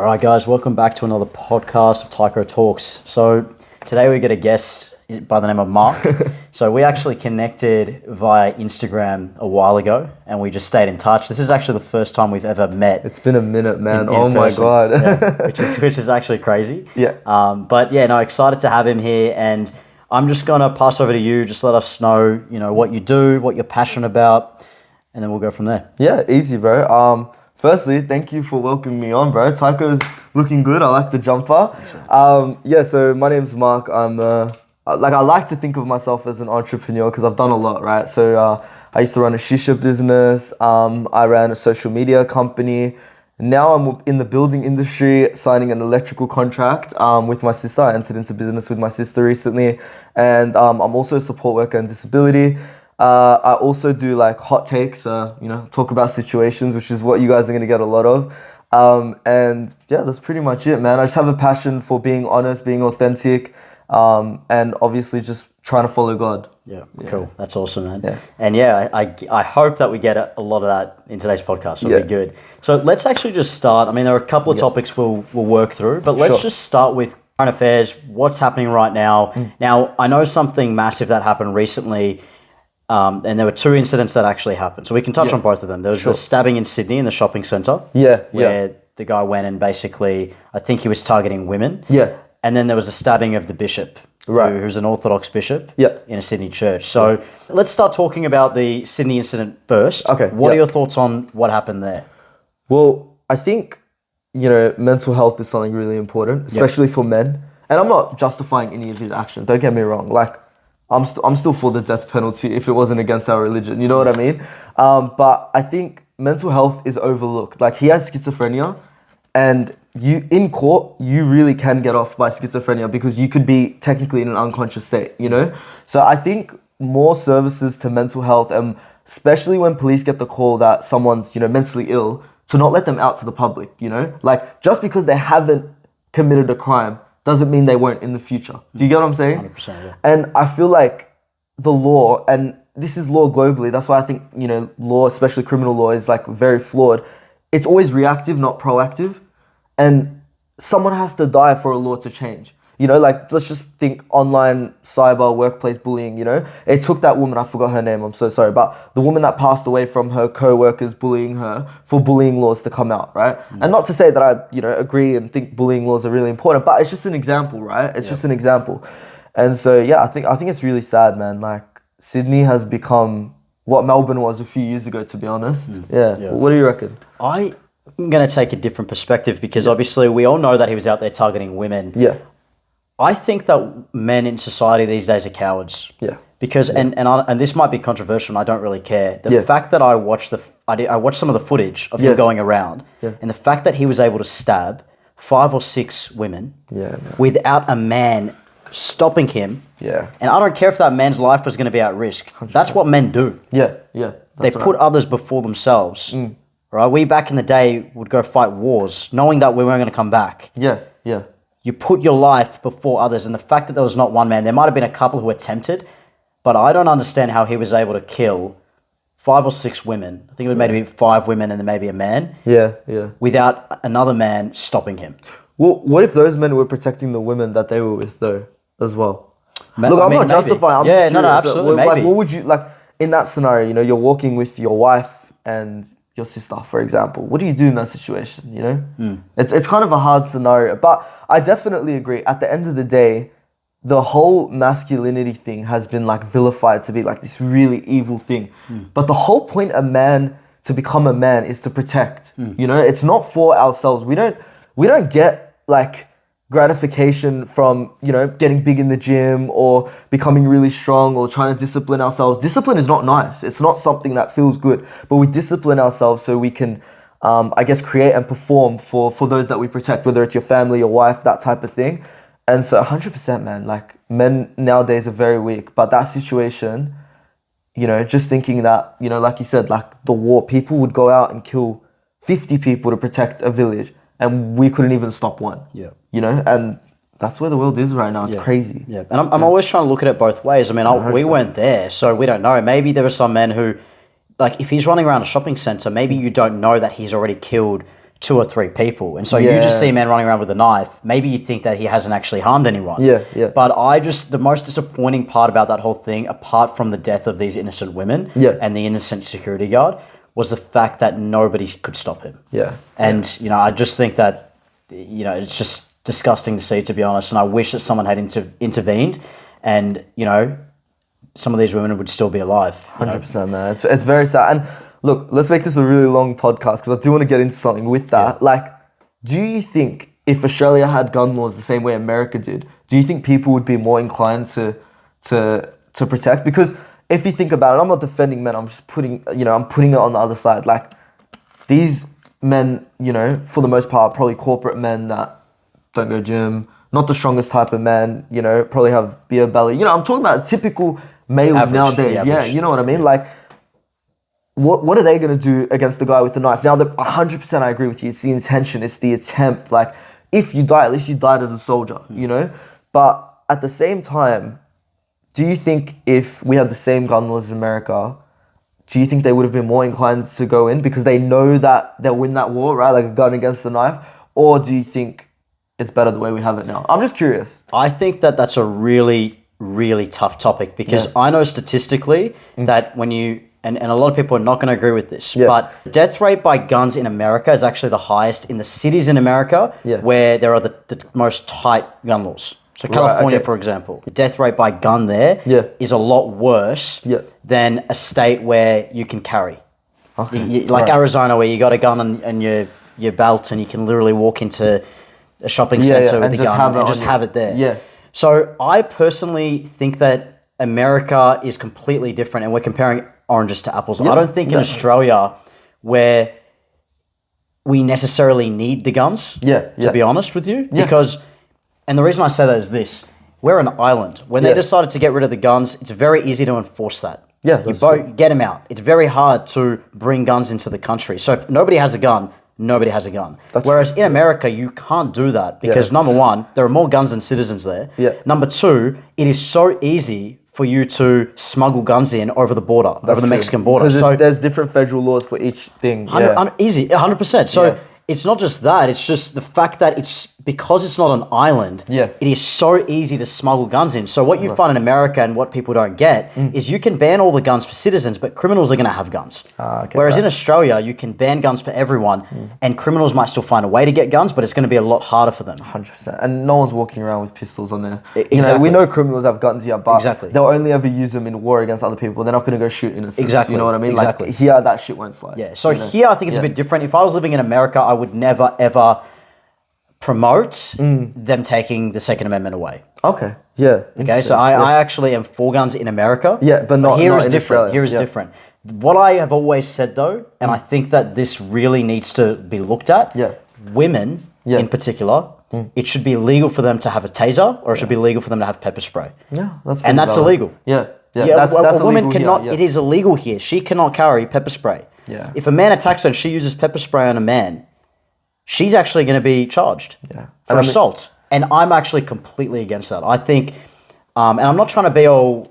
All right, guys, welcome back to another podcast of Tycho Talks. So today we get a guest by the name of Mark. So we actually connected via Instagram a while ago and we just stayed in touch. This is actually the first time we've ever met. It's been a minute, man. In my person. God. Yeah, which is actually crazy. Yeah. But yeah, no, excited to have him here, and I'm just going to pass over to you. Just let us know, what you do, what you're passionate about, and then we'll go from there. Yeah, easy, bro. Firstly, thank you for welcoming me on, bro. Tycho's looking good. I like the jumper. So my name's Mark. I like to think of myself as an entrepreneur because I've done a lot, right? So I used to run a shisha business. I ran a social media company. Now I'm in the building industry, signing an electrical contract with my sister. I entered into business with my sister recently. And I'm also a support worker in disability. I also do like hot takes, talk about situations, which is what you guys are going to get a lot of. And yeah, that's pretty much it, man. I just have a passion for being honest, being authentic, and obviously just trying to follow God. Yeah, cool. That's awesome, man. Yeah. And yeah, I hope that we get a lot of that in today's podcast. So it'll be good. So let's actually just start. I mean, there are a couple of topics we'll work through, but let's just start with current affairs, what's happening right now. Now, I know something massive that happened recently. And there were two incidents that actually happened. So we can touch on both of them. There was the stabbing in Sydney in the shopping centre. Where the guy went and basically, I think he was targeting women. Yeah. And then there was the stabbing of the bishop, who's an Orthodox bishop in a Sydney church. So let's start talking about the Sydney incident first. Okay. What are your thoughts on what happened there? Well, I think, mental health is something really important, especially for men. And I'm not justifying any of his actions. Don't get me wrong. Like, I'm still for the death penalty if it wasn't against our religion. You know what I mean? But I think mental health is overlooked. Like, he had schizophrenia, and in court, you really can get off by schizophrenia because you could be technically in an unconscious state, So I think more services to mental health, and especially when police get the call that someone's, mentally ill, to not let them out to the public, Like, just because they haven't committed a crime doesn't mean they won't in the future. Do you get what I'm saying? 100%, yeah. And I feel like the law, and this is law globally, that's why I think, law, especially criminal law, is like very flawed. It's always reactive, not proactive. And someone has to die for a law to change. Let's just think online, cyber, workplace bullying, It took that woman, I forgot her name, I'm so sorry, but the woman that passed away from her co-workers bullying her for bullying laws to come out, right? And not to say that I, agree and think bullying laws are really important, but it's just an example, right? It's just an example. And so, yeah, I think it's really sad, man. Like, Sydney has become what Melbourne was a few years ago, to be honest. Yeah. What do you reckon? I'm going to take a different perspective because obviously we all know that he was out there targeting women. Yeah. I think that men in society these days are cowards. Yeah. Because and this might be controversial, and I don't really care. The fact that I watched some of the footage of him going around, and the fact that he was able to stab 5 or 6 women without a man stopping him. Yeah. And I don't care if that man's life was going to be at risk. 100%. That's what men do. Yeah. Yeah. They put others before themselves. Right? We back in the day would go fight wars, knowing that we weren't going to come back. Yeah. Yeah. You put your life before others, and the fact that there was not one man, there might have been a couple who attempted, but I don't understand how he was able to kill 5 or 6 women. I think it was maybe 5 women and then maybe a man. Yeah, yeah. Without another man stopping him. Well, what if those men were protecting the women that they were with, though, as well? Look, I'm not justifying. I'm just curious. Absolutely. Like, what would you like in that scenario? You're walking with your wife and your sister, for example. What do you do in that situation? It's kind of a hard scenario, but I definitely agree. At the end of the day, the whole masculinity thing has been like vilified to be like this really evil thing. But the whole point of man to become a man is to protect. It's not for ourselves. We don't get like gratification from, getting big in the gym or becoming really strong or trying to discipline ourselves. Discipline is not nice. It's not something that feels good, but we discipline ourselves so we can, create and perform for those that we protect, whether it's your family, your wife, that type of thing. And so 100%, man, like men nowadays are very weak, but that situation, just thinking that, like you said, like the war, people would go out and kill 50 people to protect a village. And we couldn't even stop one. Yeah. And that's where the world is right now. It's crazy. Yeah. And I'm always trying to look at it both ways. I mean, we weren't there, so we don't know. Maybe there are some men who, like, if he's running around a shopping centre, maybe you don't know that he's already killed 2 or 3 people. And so you just see a man running around with a knife. Maybe you think that he hasn't actually harmed anyone. But the most disappointing part about that whole thing, apart from the death of these innocent women and the innocent security guard, was the fact that nobody could stop him. And, I just think that, it's just disgusting to see, to be honest. And I wish that someone had intervened and, some of these women would still be alive. 100%, man. It's very sad. And look, let's make this a really long podcast because I do want to get into something with that. Like, do you think if Australia had gun laws the same way America did, do you think people would be more inclined to protect? Because if you think about it, I'm not defending men. I'm just putting it on the other side. Like, these men, for the most part, probably corporate men that don't go gym, not the strongest type of men, probably have beer belly. I'm talking about typical males nowadays. Yeah, you know what I mean? Like, what are they going to do against the guy with the knife? Now, 100% I agree with you. It's the intention. It's the attempt. Like, if you die, at least you died as a soldier, But at the same time, do you think if we had the same gun laws as America, do you think they would have been more inclined to go in because they know that they'll win that war, right? Like a gun against the knife? Or do you think it's better the way we have it now? I'm just curious. I think that that's a really, really tough topic because I know statistically that when you, and a lot of people are not going to agree with this, but death rate by guns in America is actually the highest in the cities in America where there are the most tight gun laws. So California, for example, the death rate by gun there is a lot worse than a state where you can carry. Arizona, where you got a gun on your belt and you can literally walk into a shopping center with a gun and just have it there. So I personally think that America is completely different and we're comparing oranges to apples. I don't think in Australia where we necessarily need the guns, to be honest with you, because... And the reason I say that is this. We're an island. When they decided to get rid of the guns, it's very easy to enforce that. Get them out. It's very hard to bring guns into the country. So if nobody has a gun, nobody has a gun. Whereas in America, you can't do that because number one, there are more guns than citizens there. Number two, it is so easy for you to smuggle guns in over the border, over the Mexican border. Because there's different federal laws for each thing. Easy, 100%. So it's not just that, it's just the fact that because it's not an island, it is so easy to smuggle guns in. So what you find in America and what people don't get is you can ban all the guns for citizens, but criminals are going to have guns. Whereas in Australia, you can ban guns for everyone and criminals might still find a way to get guns, but it's going to be a lot harder for them. 100%. And no one's walking around with pistols on there. We know criminals have guns here, but they'll only ever use them in war against other people. They're not going to go shoot innocents. You know what I mean? Like here, that shit won't slide. So here, I think it's a bit different. If I was living in America, I would never, ever promote them taking the Second Amendment away. Okay, so I actually am for guns in America. But not here not is in different. Australia. Here is different. What I have always said though, and I think that this really needs to be looked at, women in particular, it should be illegal for them to have a taser or it should be illegal for them to have pepper spray. That's illegal. That's a woman cannot, it is illegal here. She cannot carry pepper spray. If a man attacks her and she uses pepper spray on a man, she's actually going to be charged for assault. And I'm actually completely against that. I think, and I'm not trying to be all,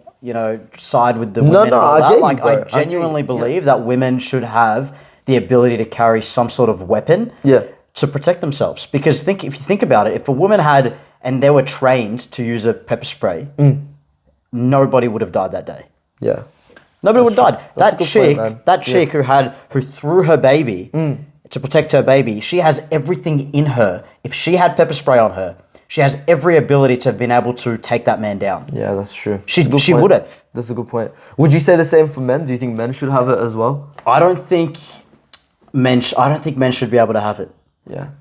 side with the women and all that. I genuinely believe that women should have the ability to carry some sort of weapon to protect themselves. Because if you think about it, if a woman had, and they were trained to use a pepper spray, nobody would have died that day. Nobody would have died. That chick who threw her baby to protect her baby, she has everything in her. If she had pepper spray on her, she has every ability to have been able to take that man down. Yeah, that's true. She would have. That's a good point. Would you say the same for men? Do you think men should have it as well? I don't think men should be able to have it.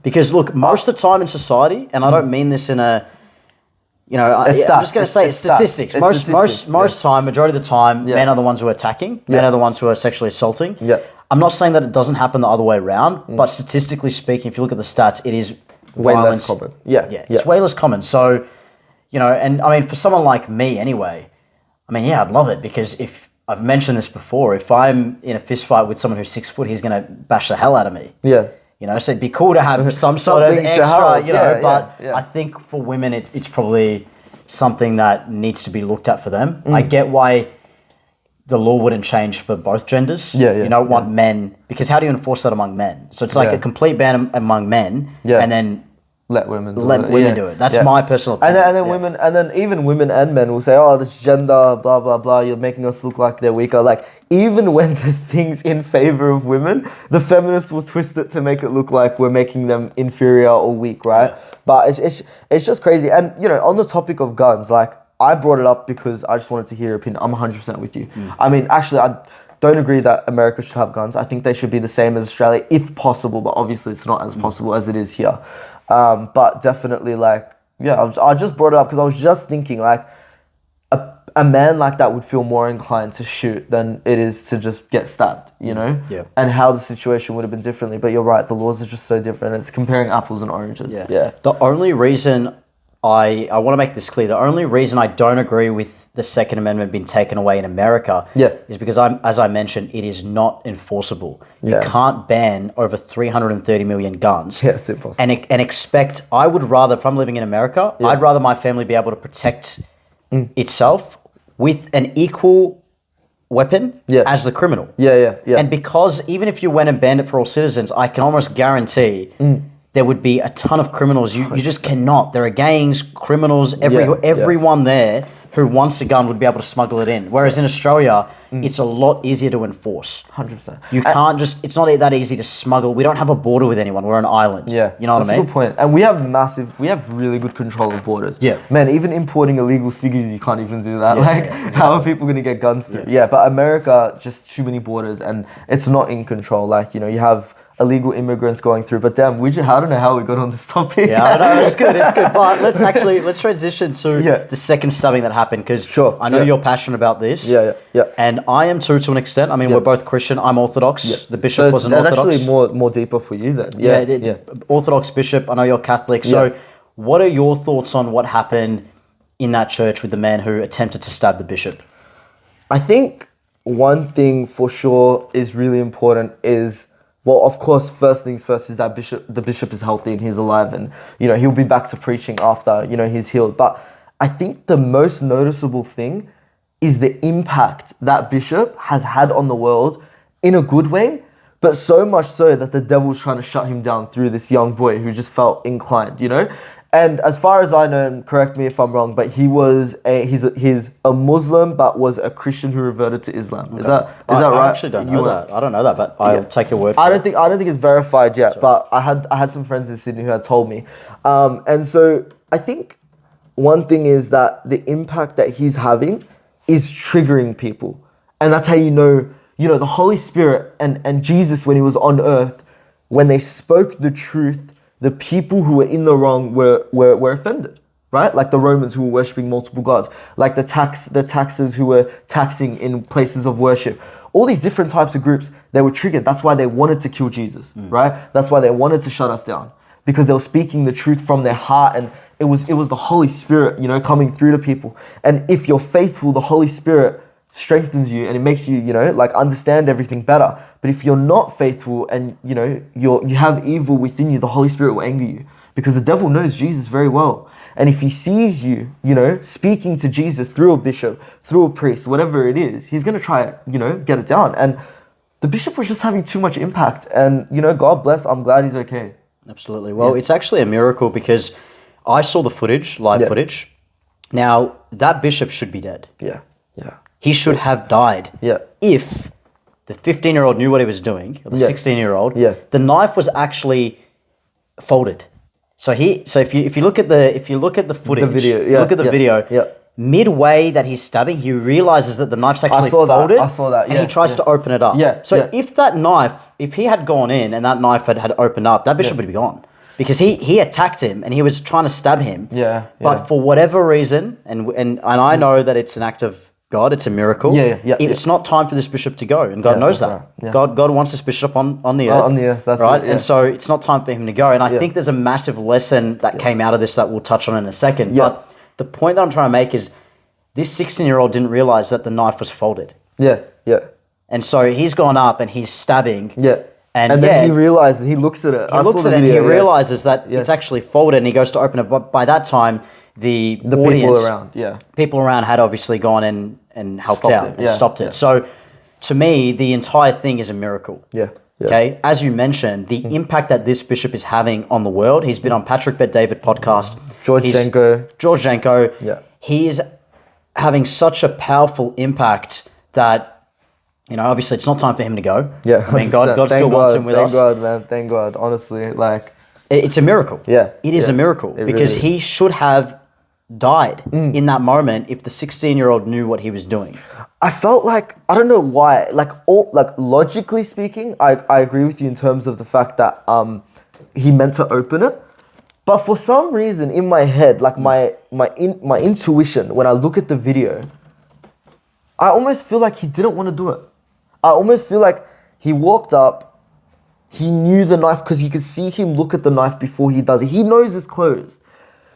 Because look, most of the time in society, and I don't mean this in a, I'm just going to say it's statistics. Most time, majority of the time, men are the ones who are attacking. Men are the ones who are sexually assaulting. I'm not saying that it doesn't happen the other way around, but statistically speaking, if you look at the stats, it is way less common. It's way less common. So, and I mean, for someone like me anyway, I'd love it because if I've mentioned this before, if I'm in a fist fight with someone who's 6 foot, he's going to bash the hell out of me. So it'd be cool to have some sort of extra, but I think for women, it's probably something that needs to be looked at for them. I get why the law wouldn't change for both genders. You don't want men, because how do you enforce that among men? So it's like a complete ban among men, and then let women do it. That's my personal opinion. And then women, and then even women and men will say, oh, this gender, blah, blah, blah, you're making us look like they're weaker. Like, even when there's things in favor of women, the feminists will twist it to make it look like we're making them inferior or weak, right? But it's just crazy. And, you know, on the topic of guns, like, I brought it up because I just wanted to hear your opinion. I'm 100% with you. I mean, actually, I don't agree that America should have guns. I think they should be the same as Australia, if possible, but obviously it's not as possible as it is here. But definitely, like, I just brought it up because I was just thinking, like, a man like that would feel more inclined to shoot than it is to just get stabbed, you know? And how the situation would have been differently. But you're right, the laws are just so different. It's comparing apples and oranges. The only reason I want to make this clear, the only reason I don't agree with the Second Amendment being taken away in America is because, as I mentioned, it is not enforceable. You can't ban over 330 million guns. It's impossible. And expect, I would rather, if I'm living in America, I'd rather my family be able to protect itself with an equal weapon as the criminal. And because even if you went and banned it for all citizens, I can almost guarantee there would be a ton of criminals. You just cannot. There are gangs, criminals, everyone there who wants a gun would be able to smuggle it in. Whereas in Australia, it's a lot easier to enforce. 100%. You can't just, it's not that easy to smuggle. We don't have a border with anyone. We're an island. You know what I mean? That's a good point. And we have really good control of borders. Man, even importing illegal ciggies, you can't even do that. How are people going to get guns through? But America, just too many borders and it's not in control. Like, you know, you have illegal immigrants going through. But damn, I don't know how we got on this topic. I know, it's good. But let's transition to the second stabbing that happened, because I know you're passionate about this. And I am too, to an extent. I mean, we're both Christian. I'm Orthodox. The bishop wasn't Orthodox. It's actually more deeper for you then. Orthodox bishop. I know you're Catholic. So what are your thoughts on what happened in that church with the man who attempted to stab the bishop? I think one thing for sure is really important is, well, of course, first things first is that the bishop is healthy and he's alive, and, you know, he'll be back to preaching after, you know, he's healed. But I think the most noticeable thing is the impact that bishop has had on the world in a good way, but so much so that the devil's trying to shut him down through this young boy who just felt inclined, you know? And as far as I know, and correct me if I'm wrong, but he's a Muslim but was a Christian who reverted to Islam. Is that right? I actually don't know that. I don't know that, but I'll take your word for it. I don't think it's verified yet, but I had some friends in Sydney who had told me. And so I think one thing is that the impact that he's having is triggering people. And that's how you know, the Holy Spirit and Jesus, when he was on earth, when they spoke the truth, the people who were in the wrong were offended, right? Like the Romans who were worshipping multiple gods, like the taxers who were taxing in places of worship. All these different types of groups, they were triggered. That's why they wanted to kill Jesus, right? That's why they wanted to shut us down, because they were speaking the truth from their heart, and it was the Holy Spirit, coming through to people. And if you're faithful, the Holy Spirit strengthens you and it makes you, understand everything better. But if you're not faithful and, you have evil within you, the Holy Spirit will anger you, because the devil knows Jesus very well. And if he sees you, speaking to Jesus through a bishop, through a priest, whatever it is, he's going to try, get it down. And the bishop was just having too much impact. And, God bless, I'm glad he's okay. Absolutely. Well, it's actually a miracle, because I saw the footage, live footage. Now, that bishop should be dead. Yeah. He should have died. Yeah. If the 15-year-old knew what he was doing, or the 16-year-old, the knife was actually folded. So if you look at the footage, the video, midway that he's stabbing, he realizes that the knife's actually folded. I saw that. And he tries to open it up. If that knife, if he had gone in and that knife had opened up, that bishop would be gone. Because he attacked him and he was trying to stab him. But for whatever reason, and I know that it's an act of God, it's a miracle. It's not time for this bishop to go, and God knows that. Right. Yeah. God wants this bishop on the earth. On the earth, that's right. It, and so it's not time for him to go. And I think there's a massive lesson that came out of this that we'll touch on in a second. But the point that I'm trying to make is this 16-year-old didn't realize that the knife was folded. And so he's gone up and he's stabbing. And then he realizes, he looks at it. And he realizes that it's actually folded, and he goes to open it. But by that time, the audience, people around, people around had obviously gone and and helped out and stopped it. So to me, the entire thing is a miracle. Yeah. Okay, as you mentioned, the impact that this bishop is having on the world. He's been on Patrick Bet-David podcast. George Jenko. Yeah. He is having such a powerful impact that, you know, obviously it's not time for him to go. Yeah, I mean, God still wants him with us. Thank God, man. Thank God. Honestly, like... It's a miracle. Yeah. It is a miracle because really he should have died in that moment if the 16-year-old knew what he was doing. I felt like, I don't know why, like logically speaking, I agree with you in terms of the fact that he meant to open it. But for some reason in my head, like my intuition, when I look at the video, I almost feel like he didn't want to do it. I almost feel like he walked up, he knew the knife because you could see him look at the knife before he does it. He knows it's closed.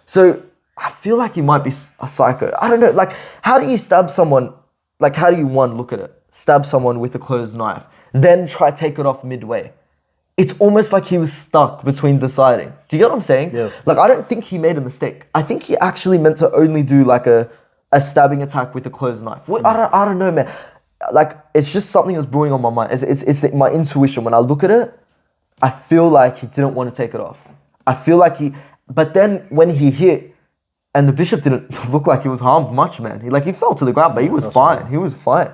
So I feel like he might be a psycho. I don't know, like how do you stab someone? Like, how do you, one, look at it, stab someone with a closed knife, then try take it off midway? It's almost like he was stuck between deciding. Do you get what I'm saying? Yeah. Like, I don't think he made a mistake. I think he actually meant to only do like a stabbing attack with a closed knife. I don't know, man. Like, it's just something that's brewing on my mind. It's my intuition. When I look at it, I feel like he didn't want to take it off. I feel like but then when he hit, and the bishop didn't look like he was harmed much, man. He fell to the ground, but he was fine. He was fine.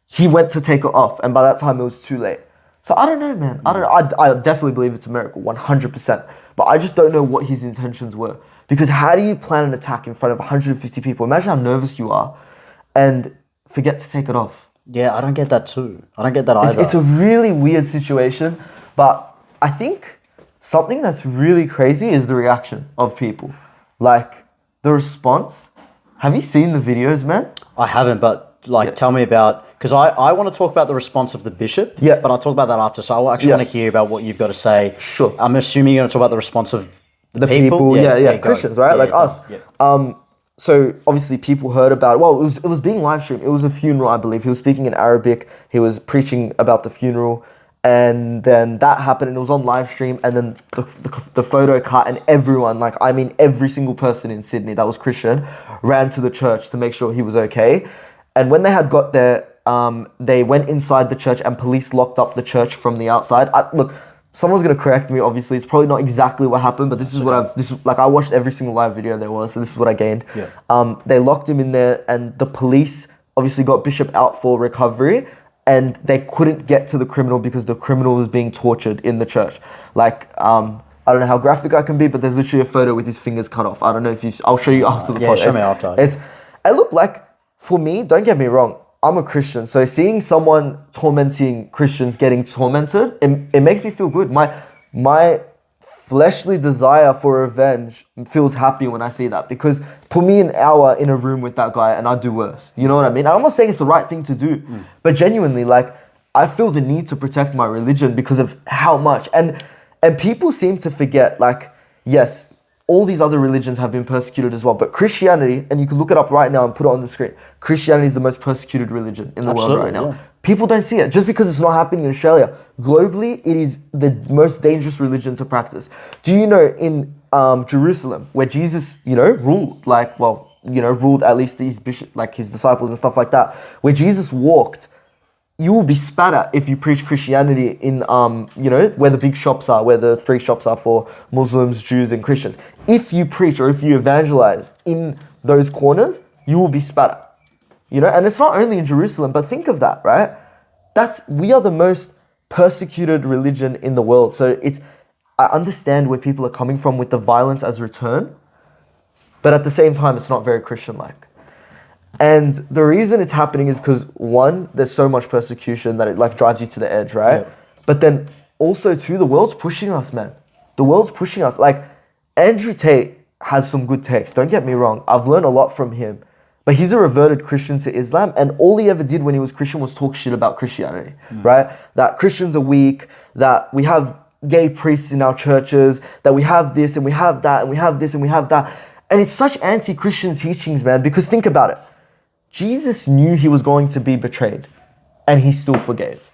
He went to take it off, and by that time it was too late. So I don't know, man. I definitely believe it's a miracle, 100%. But I just don't know what his intentions were. Because how do you plan an attack in front of 150 people? Imagine how nervous you are, and forget to take it off. Yeah, I don't get that too. I don't get that either. It's a really weird situation, but I think something that's really crazy is the reaction of people. Like, the response. Have you seen the videos, man? I haven't, but tell me about, because I want to talk about the response of the bishop, but I'll talk about that after. So I actually want to hear about what you've got to say. Sure. I'm assuming you're going to talk about the response of the people. Christians, right? Like us. Yeah. So obviously people heard about it. Well, it was being live streamed. It was a funeral, I believe. He was speaking in Arabic. He was preaching about the funeral. And then that happened and it was on live stream, and then the photo cut, and everyone, like, I mean, every single person in Sydney that was Christian ran to the church to make sure he was okay. And when they had got there, they went inside the church and police locked up the church from the outside. Look, someone's going to correct me, obviously. It's probably not exactly what happened, but this is what I watched every single live video there was, so this is what I gained. Yeah. They locked him in there, and the police obviously got Bishop out for recovery. And they couldn't get to the criminal because the criminal was being tortured in the church. Like, I don't know how graphic I can be, but there's literally a photo with his fingers cut off. I don't know if I'll show you after the podcast. Yeah, show me after. It looked like, for me, don't get me wrong, I'm a Christian. So seeing someone tormenting Christians getting tormented, it makes me feel good. My fleshly desire for revenge feels happy when I see that, because put me an hour in a room with that guy and I'd do worse. You know what I mean? I'm not saying it's the right thing to do, but genuinely, like, I feel the need to protect my religion because of how much. And people seem to forget, like, yes, all these other religions have been persecuted as well, but Christianity, and you can look it up right now and put it on the screen, Christianity is the most persecuted religion in the world right now. Yeah. People don't see it. Just because it's not happening in Australia, globally, it is the most dangerous religion to practice. Do you know in Jerusalem, where Jesus, ruled, ruled at least his bishop, like his disciples and stuff like that, where Jesus walked, you will be spat at if you preach Christianity in, where the big shops are, where the 3 shops are for Muslims, Jews, and Christians. If you preach or if you evangelize in those corners, you will be spat at. And it's not only in Jerusalem, but think of that, right? We are the most persecuted religion in the world. So I understand where people are coming from with the violence as return, but at the same time, it's not very Christian-like. And the reason it's happening is because, one, there's so much persecution that it drives you to the edge, right? Yeah. But then also, too, the world's pushing us, man. The world's pushing us. Like, Andrew Tate has some good takes. Don't get me wrong. I've learned a lot from him. But he's a reverted Christian to Islam, and all he ever did when he was Christian was talk shit about Christianity, right? That Christians are weak, that we have gay priests in our churches, that we have this and we have that and we have this and we have that. And it's such anti-Christian teachings, man, because think about it. Jesus knew he was going to be betrayed, and he still forgave.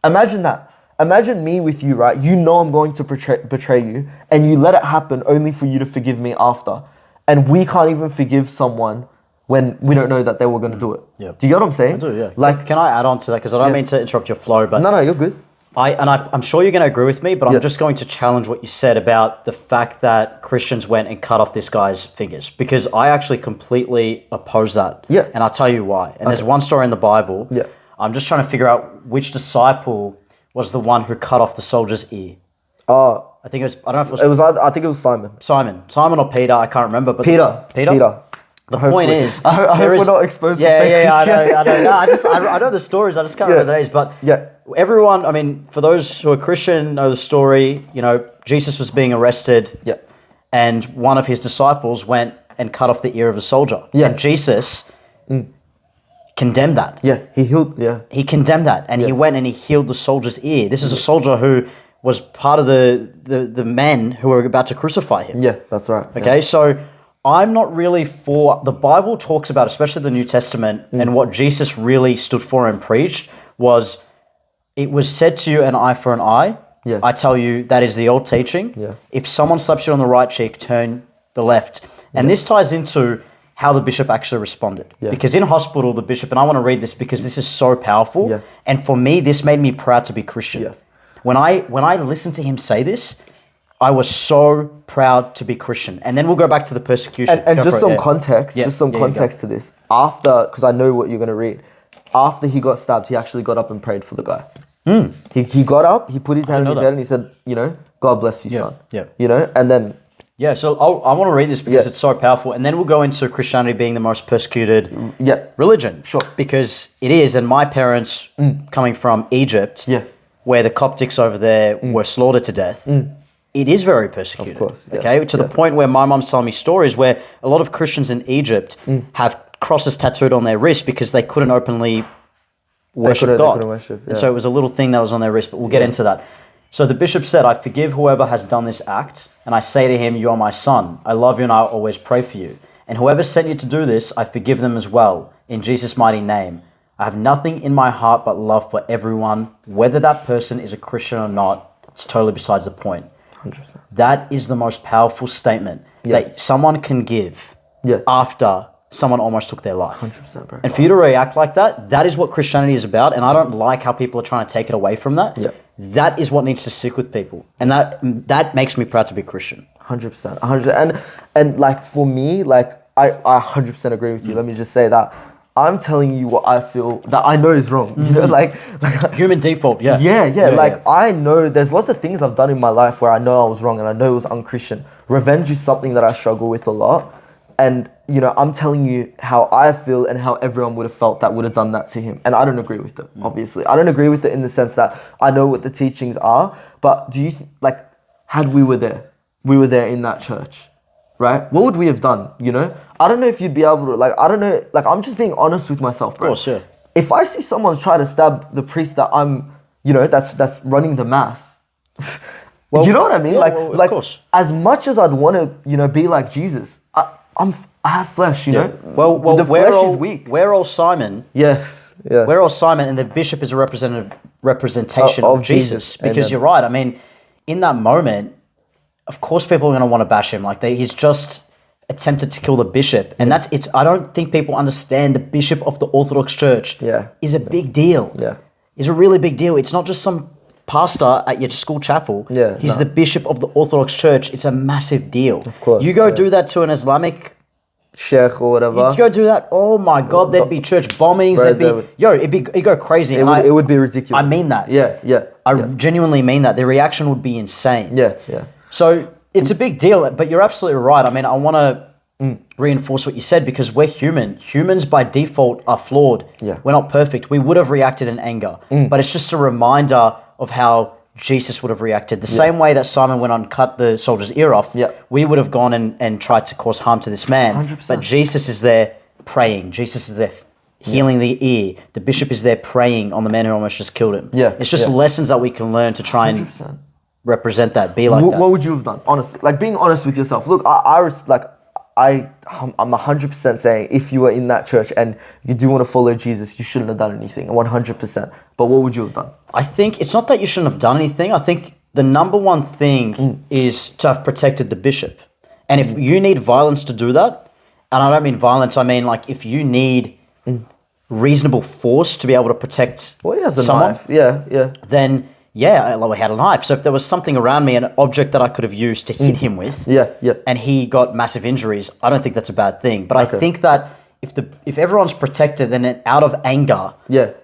Imagine that. Imagine me with you, right? You know I'm going to betray you, and you let it happen only for you to forgive me after. And we can't even forgive someone when we don't know that they were going to do it. Yeah. Do you get what I'm saying? I do, yeah. Like, can I add on to that? Because I don't mean to interrupt your flow, but no, you're good. I'm sure you're going to agree with me, but I'm just going to challenge what you said about the fact that Christians went and cut off this guy's fingers, because I actually completely oppose that. Yeah. And I'll tell you why. And there's one story in the Bible. Yeah. I'm just trying to figure out which disciple was the one who cut off the soldier's ear. I think it was, I don't know if it was... I think it was Simon. Simon or Peter, I can't remember. But Peter. The point is... I hope we're not exposed to fake I know. No, I know the stories, I just can't remember the names. But everyone, I mean, for those who are Christian, know the story. You know, Jesus was being arrested. Yeah. And one of his disciples went and cut off the ear of a soldier. Yeah. And Jesus condemned that. Yeah, he healed, He condemned that. And he went and he healed the soldier's ear. This is a soldier who was part of the men who were about to crucify him. Yeah, that's right. Okay, so I'm not really for... The Bible talks about, especially the New Testament, and what Jesus really stood for and preached was, it was said to you, an eye for an eye. Yeah. I tell you, that is the old teaching. Yeah. If someone slaps you on the right cheek, turn the left. And this ties into how the bishop actually responded. Yeah. Because in hospital, the bishop, and I want to read this because this is so powerful. Yeah. And for me, this made me proud to be Christian. Yes. When I listened to him say this, I was so proud to be Christian. And then we'll go back to the persecution. And just some context, to this. After, because I know what you're going to read, after he got stabbed, he actually got up and prayed for the guy. He got up, he put his hand on his head and he said, you know, God bless you, son. Yeah. You know, and then... Yeah, so I want to read this because it's so powerful. And then we'll go into Christianity being the most persecuted religion. Sure. Because it is, and my parents coming from Egypt, where the Coptics over there were slaughtered to death, it is very persecuted. Of course. Yeah. Okay, to the point where my mom's telling me stories where a lot of Christians in Egypt have crosses tattooed on their wrist because they couldn't openly worship God. And so it was a little thing that was on their wrist, but we'll get into that. So the bishop said, I forgive whoever has done this act, and I say to him, you are my son. I love you and I always pray for you. And whoever sent you to do this, I forgive them as well, in Jesus' mighty name. I have nothing in my heart but love for everyone, whether that person is a Christian or not. It's totally besides the point. 100%. That is the most powerful statement that someone can give after someone almost took their life. 100%, bro. And for you to react like that, that is what Christianity is about. And I don't like how people are trying to take it away from that. Yeah. That is what needs to stick with people. And that makes me proud to be Christian. 100%. 100%. And like for me, like I 100% agree with you. Let me just say that. I'm telling you what I feel that I know is wrong. You know, like human default, I know there's lots of things I've done in my life where I know I was wrong and I know it was unchristian. Revenge is something that I struggle with a lot. And, you know, I'm telling you how I feel and how everyone would have felt that would have done that to him. And I don't agree with it, obviously. I don't agree with it in the sense that I know what the teachings are. But do you, had we were there in that church, right? What would we have done, you know? I don't know if you'd be able to, I don't know, I'm just being honest with myself, bro. Of course, yeah. If I see someone try to stab the priest that I'm, you know, that's running the mass, well, you know what I mean? Yeah, of course. As much as I'd want to, you know, be like Jesus, I have flesh, you know? Well, the flesh is weak. We're all Simon. Yes. We're all Simon, and the bishop is a representation of Jesus. Because Amen. You're right. I mean, in that moment, of course people are going to want to bash him. He's just attempted to kill the bishop. And I don't think people understand the bishop of the Orthodox Church is a big deal. Yeah. Is a really big deal. It's not just some pastor at your school chapel. He's the bishop of the Orthodox Church. It's a massive deal. Of course. You go do that to an Islamic sheikh or whatever. You go do that. Oh my God, there'd be church bombings. It'd go crazy. It would be ridiculous. I mean that. I genuinely mean that. The reaction would be insane. Yeah. So it's a big deal, but you're absolutely right. I mean, I want to reinforce what you said because we're human. Humans by default are flawed. Yeah. We're not perfect. We would have reacted in anger, but it's just a reminder of how Jesus would have reacted. The same way that Simon went on and cut the soldier's ear off, we would have gone and tried to cause harm to this man. 100%. But Jesus is there praying. Jesus is there healing the ear. The bishop is there praying on the man who almost just killed him. It's just lessons that we can learn to try 100%. and represent that, be like that. What would you have done? Honestly, being honest with yourself. Look, I'm 100% saying if you were in that church and you do want to follow Jesus, you shouldn't have done anything, 100%. But what would you have done? I think it's not that you shouldn't have done anything. I think the number one thing is to have protected the bishop. And if you need violence to do that, and I don't mean violence, I mean like if you need reasonable force to be able to protect someone, knife. Yeah. then yeah, like we had a knife. So if there was something around me, an object that I could have used to hit him with, and he got massive injuries, I don't think that's a bad thing. But I think that if everyone's protected, then out of anger,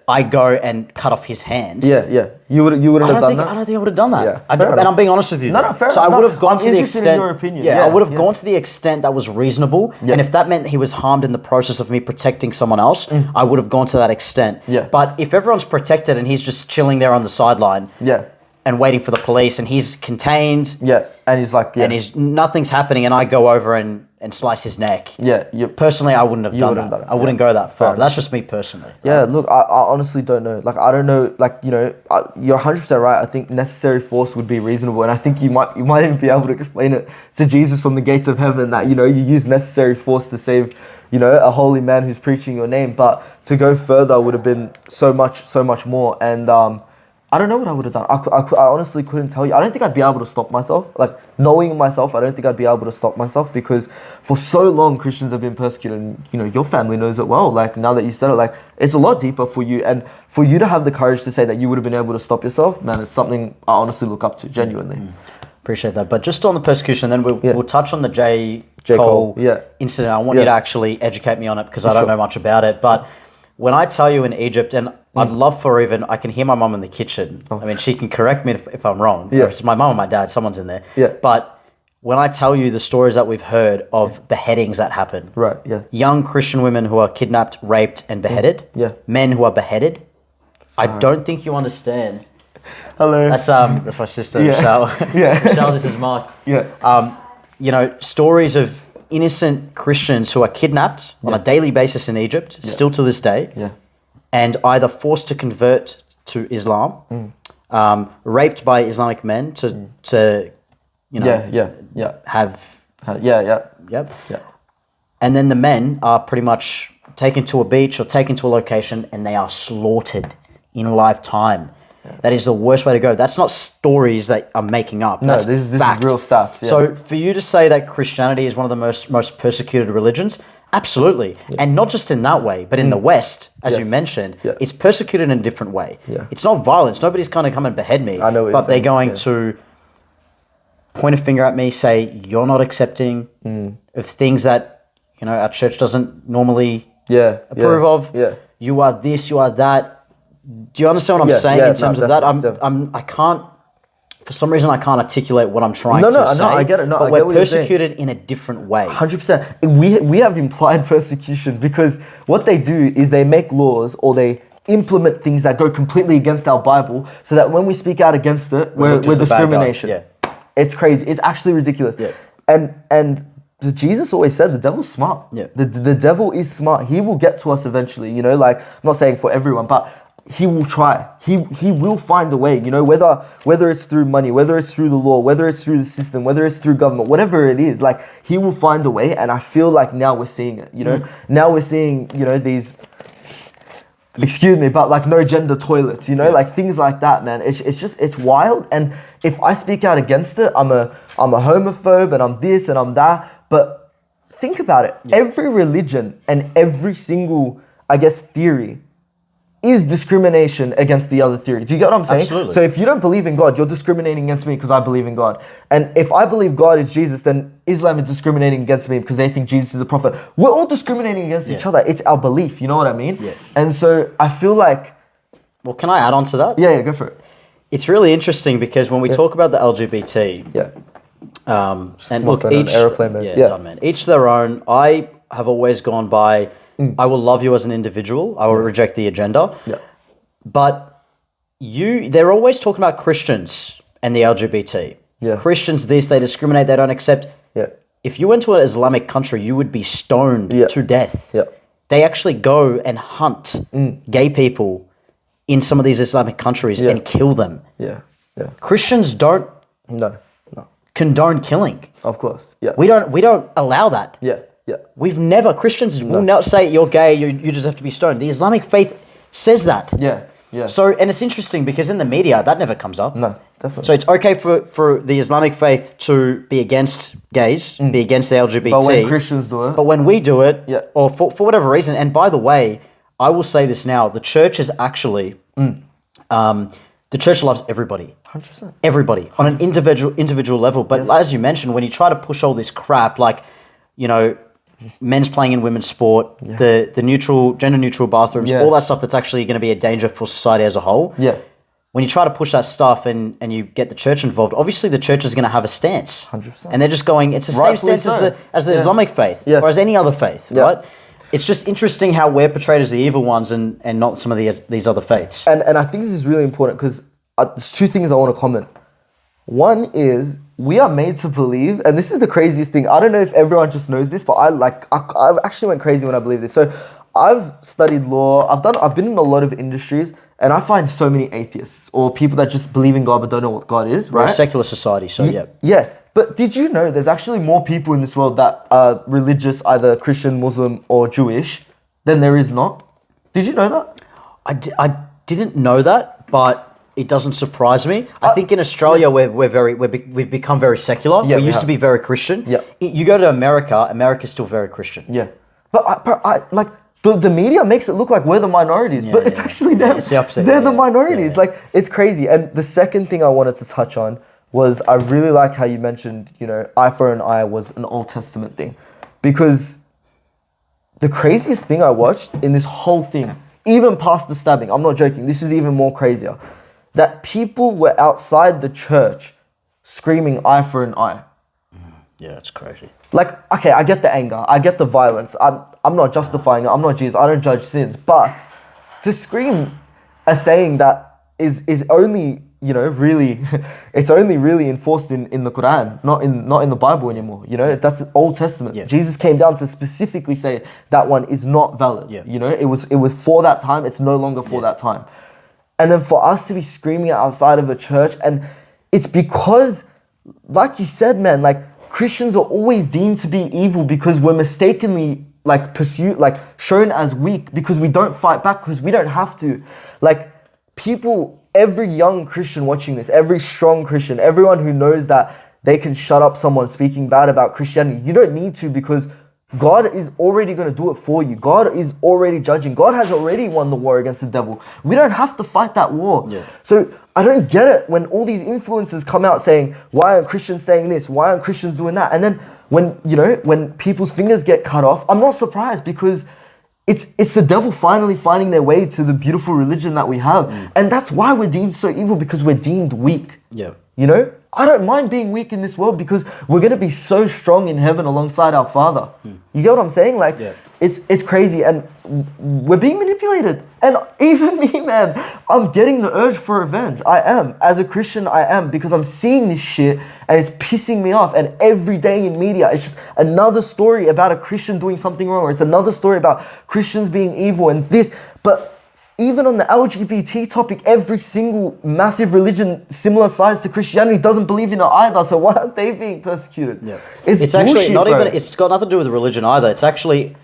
I go and cut off his hand. You wouldn't have done that. I don't think I would have done that. Yeah, and I'm being honest with you. No, fair so enough. I would have gone to the extent. In your opinion. I would have gone to the extent that was reasonable. And if that meant he was harmed in the process of me protecting someone else, I would have gone to that extent. But if everyone's protected and he's just chilling there on the sideline, and waiting for the police, and he's contained, and he's like, and nothing's happening, and I go over and slice his neck. Personally, I wouldn't have done that. I wouldn't go that far. That's just me personally. Look, I honestly don't know. Like, I don't know. Like, you know, you're 100% right. I think necessary force would be reasonable, and I think you might even be able to explain it to Jesus on the gates of heaven that, you know, you use necessary force to save, you know, a holy man who's preaching your name. But to go further would have been so much more. And I don't know what I would have done. I honestly couldn't tell you. I don't think I'd be able to stop myself. Like, knowing myself, I don't think I'd be able to stop myself, because for so long Christians have been persecuted, and, you know, your family knows it well. Like, now that you said it, like, it's a lot deeper for you, and for you to have the courage to say that you would have been able to stop yourself, man, it's something I honestly look up to, genuinely. Appreciate that. But just on the persecution, then we'll touch on the J. Cole incident. I want you to actually educate me on it, because I don't know much about it. But when I tell you in Egypt, and I'd love for I can hear my mum in the kitchen. I mean, she can correct me if I'm wrong. It's my mum or my dad, someone's in there. But when I tell you the stories that we've heard of beheadings that happen. Young Christian women who are kidnapped, raped, and beheaded. Men who are beheaded. I don't think you understand. Hello. That's my sister, Michelle. Michelle, this is Mark. You know, stories of innocent Christians who are kidnapped on a daily basis in Egypt, still to this day, and either forced to convert to Islam, raped by Islamic men to you know, have and then the men are pretty much taken to a beach or taken to a location, and they are slaughtered in lifetime. That is the worst way to go. That's not stories that I'm making up. No, That's this is real stuff. So for you to say that Christianity is one of the most persecuted religions, absolutely. And not just in that way, but in the West, as you mentioned, it's persecuted in a different way. It's not violence. Nobody's going to come and behead me. I know what but you're they're saying. going to point a finger at me, say, you're not accepting of things that, you know, our church doesn't normally approve of. You are this, you are that. Do you understand what I'm saying in terms of that? I can't, for some reason, I can't articulate what I'm trying to say. No, I get it. No, but I we're get what you're saying. persecuted in a different way. 100%. We have implied persecution, because what they do is they make laws, or they implement things that go completely against our Bible, so that when we speak out against it, we're discrimination. It's crazy. It's actually ridiculous. And Jesus always said the devil's smart. The devil is smart. He will get to us eventually. You know, like, I'm not saying for everyone, but he will try. He will find a way, you know, whether it's through money, whether it's through the law, whether it's through the system, whether it's through government, whatever it is, like, he will find a way. And I feel like now we're seeing it, you know. Now we're seeing, you know, these, excuse me, but like no gender toilets, you know, like things like that, man. It's wild. And if I speak out against it, I'm a homophobe, and I'm this and I'm that. But think about it. Every religion and every single, I guess, theory is discrimination against the other theory. Do you get what I'm saying? Absolutely. So if you don't believe in God, you're discriminating against me because I believe in God. And if I believe God is Jesus, then Islam is discriminating against me because they think Jesus is a prophet. We're all discriminating against each other. It's our belief, you know what I mean? And so I feel like... Well, can I add on to that? Yeah, go for it. It's really interesting because when we talk about the LGBT... and look, each... Aeroplane, man. Done, man. Each their own. I have always gone by... I will love you as an individual. I will reject the agenda. But they're always talking about Christians and the LGBT. Christians this, they discriminate, they don't accept. If you went to an Islamic country, you would be stoned to death. They actually go and hunt gay people in some of these Islamic countries and kill them. Christians don't condone killing. Of course. We don't allow that. We've never, Christians will not say you're gay, you just have to be stoned. The Islamic faith says that. So, and it's interesting because in the media, that never comes up. definitely. So it's okay for the Islamic faith to be against gays, be against the LGBT. But when Christians do it. But when we do it, or for whatever reason, and by the way, I will say this now, the church is actually, the church loves everybody. 100%. Everybody, on an individual level. But as you mentioned, when you try to push all this crap, like, you know, men's playing in women's sport, the gender neutral bathrooms, all that stuff that's actually going to be a danger for society as a whole. Yeah. When you try to push that stuff and you get the church involved, obviously the church is going to have a stance. 100%. And they're just going, it's the same stance as the Islamic faith or as any other faith, right? It's just interesting how we're portrayed as the evil ones and not some of these other faiths. And I think this is really important because there's two things I want to comment. One is we are made to believe, and this is the craziest thing. I don't know if everyone just knows this, but I actually went crazy when I believed this. So I've studied law. I've been in a lot of industries, and I find so many atheists or people that just believe in God but don't know what God is. Right? We're a secular society, so yeah. Yeah, but did you know there's actually more people in this world that are religious, either Christian, Muslim, or Jewish, than there is not? Did you know that? I didn't know that, but it doesn't surprise me. I think in Australia we've become very secular. Yeah, we used to be very Christian. Yeah. You go to America's still very Christian. Yeah, but I like the media makes it look like we're the minorities, but it's actually them. It's the opposite. They're the minorities. Like, it's crazy. And the second thing I wanted to touch on was I really like how you mentioned, you know, eye for an eye was an Old Testament thing, because the craziest thing I watched in this whole thing, even past the stabbing, I'm not joking, this is even more crazier, that people were outside the church screaming eye for an eye. Yeah, it's crazy. Like, okay, I get the anger, I get the violence. I'm not justifying it. I'm not Jesus. I don't judge sins. But to scream a saying that is only, you know, really, it's only really enforced in the Quran, not in the Bible anymore. You know, that's Old Testament. Yeah. Jesus came down to specifically say that one is not valid. Yeah. You know, it was for that time. It's no longer for that time. And then for us to be screaming outside of a church, and it's because, like you said, man, like, Christians are always deemed to be evil because we're mistakenly shown as weak because we don't fight back, because we don't have to. Like, people, every young Christian watching this, every strong Christian, everyone who knows that they can shut up someone speaking bad about Christianity, you don't need to, because God is already going to do it for you. God is already judging. God has already won the war against the devil. We don't have to fight that war. Yeah. So I don't get it when all these influencers come out saying, why aren't Christians saying this? Why aren't Christians doing that? And then when people's fingers get cut off, I'm not surprised, because it's the devil finally finding their way to the beautiful religion that we have. And that's why we're deemed so evil, because we're deemed weak. Yeah. You know? I don't mind being weak in this world, because we're going to be so strong in heaven alongside our Father. You get what I'm saying? Like, it's crazy, and we're being manipulated. And even me, man, I'm getting the urge for revenge. I am. As a Christian, I am, because I'm seeing this shit and it's pissing me off. And every day in media, it's just another story about a Christian doing something wrong, or it's another story about Christians being evil and this. But even on the LGBT topic, every single massive religion similar size to Christianity doesn't believe in it either. So why aren't they being persecuted? Yeah. It's actually not bro. even. It's got nothing to do with religion either. It's actually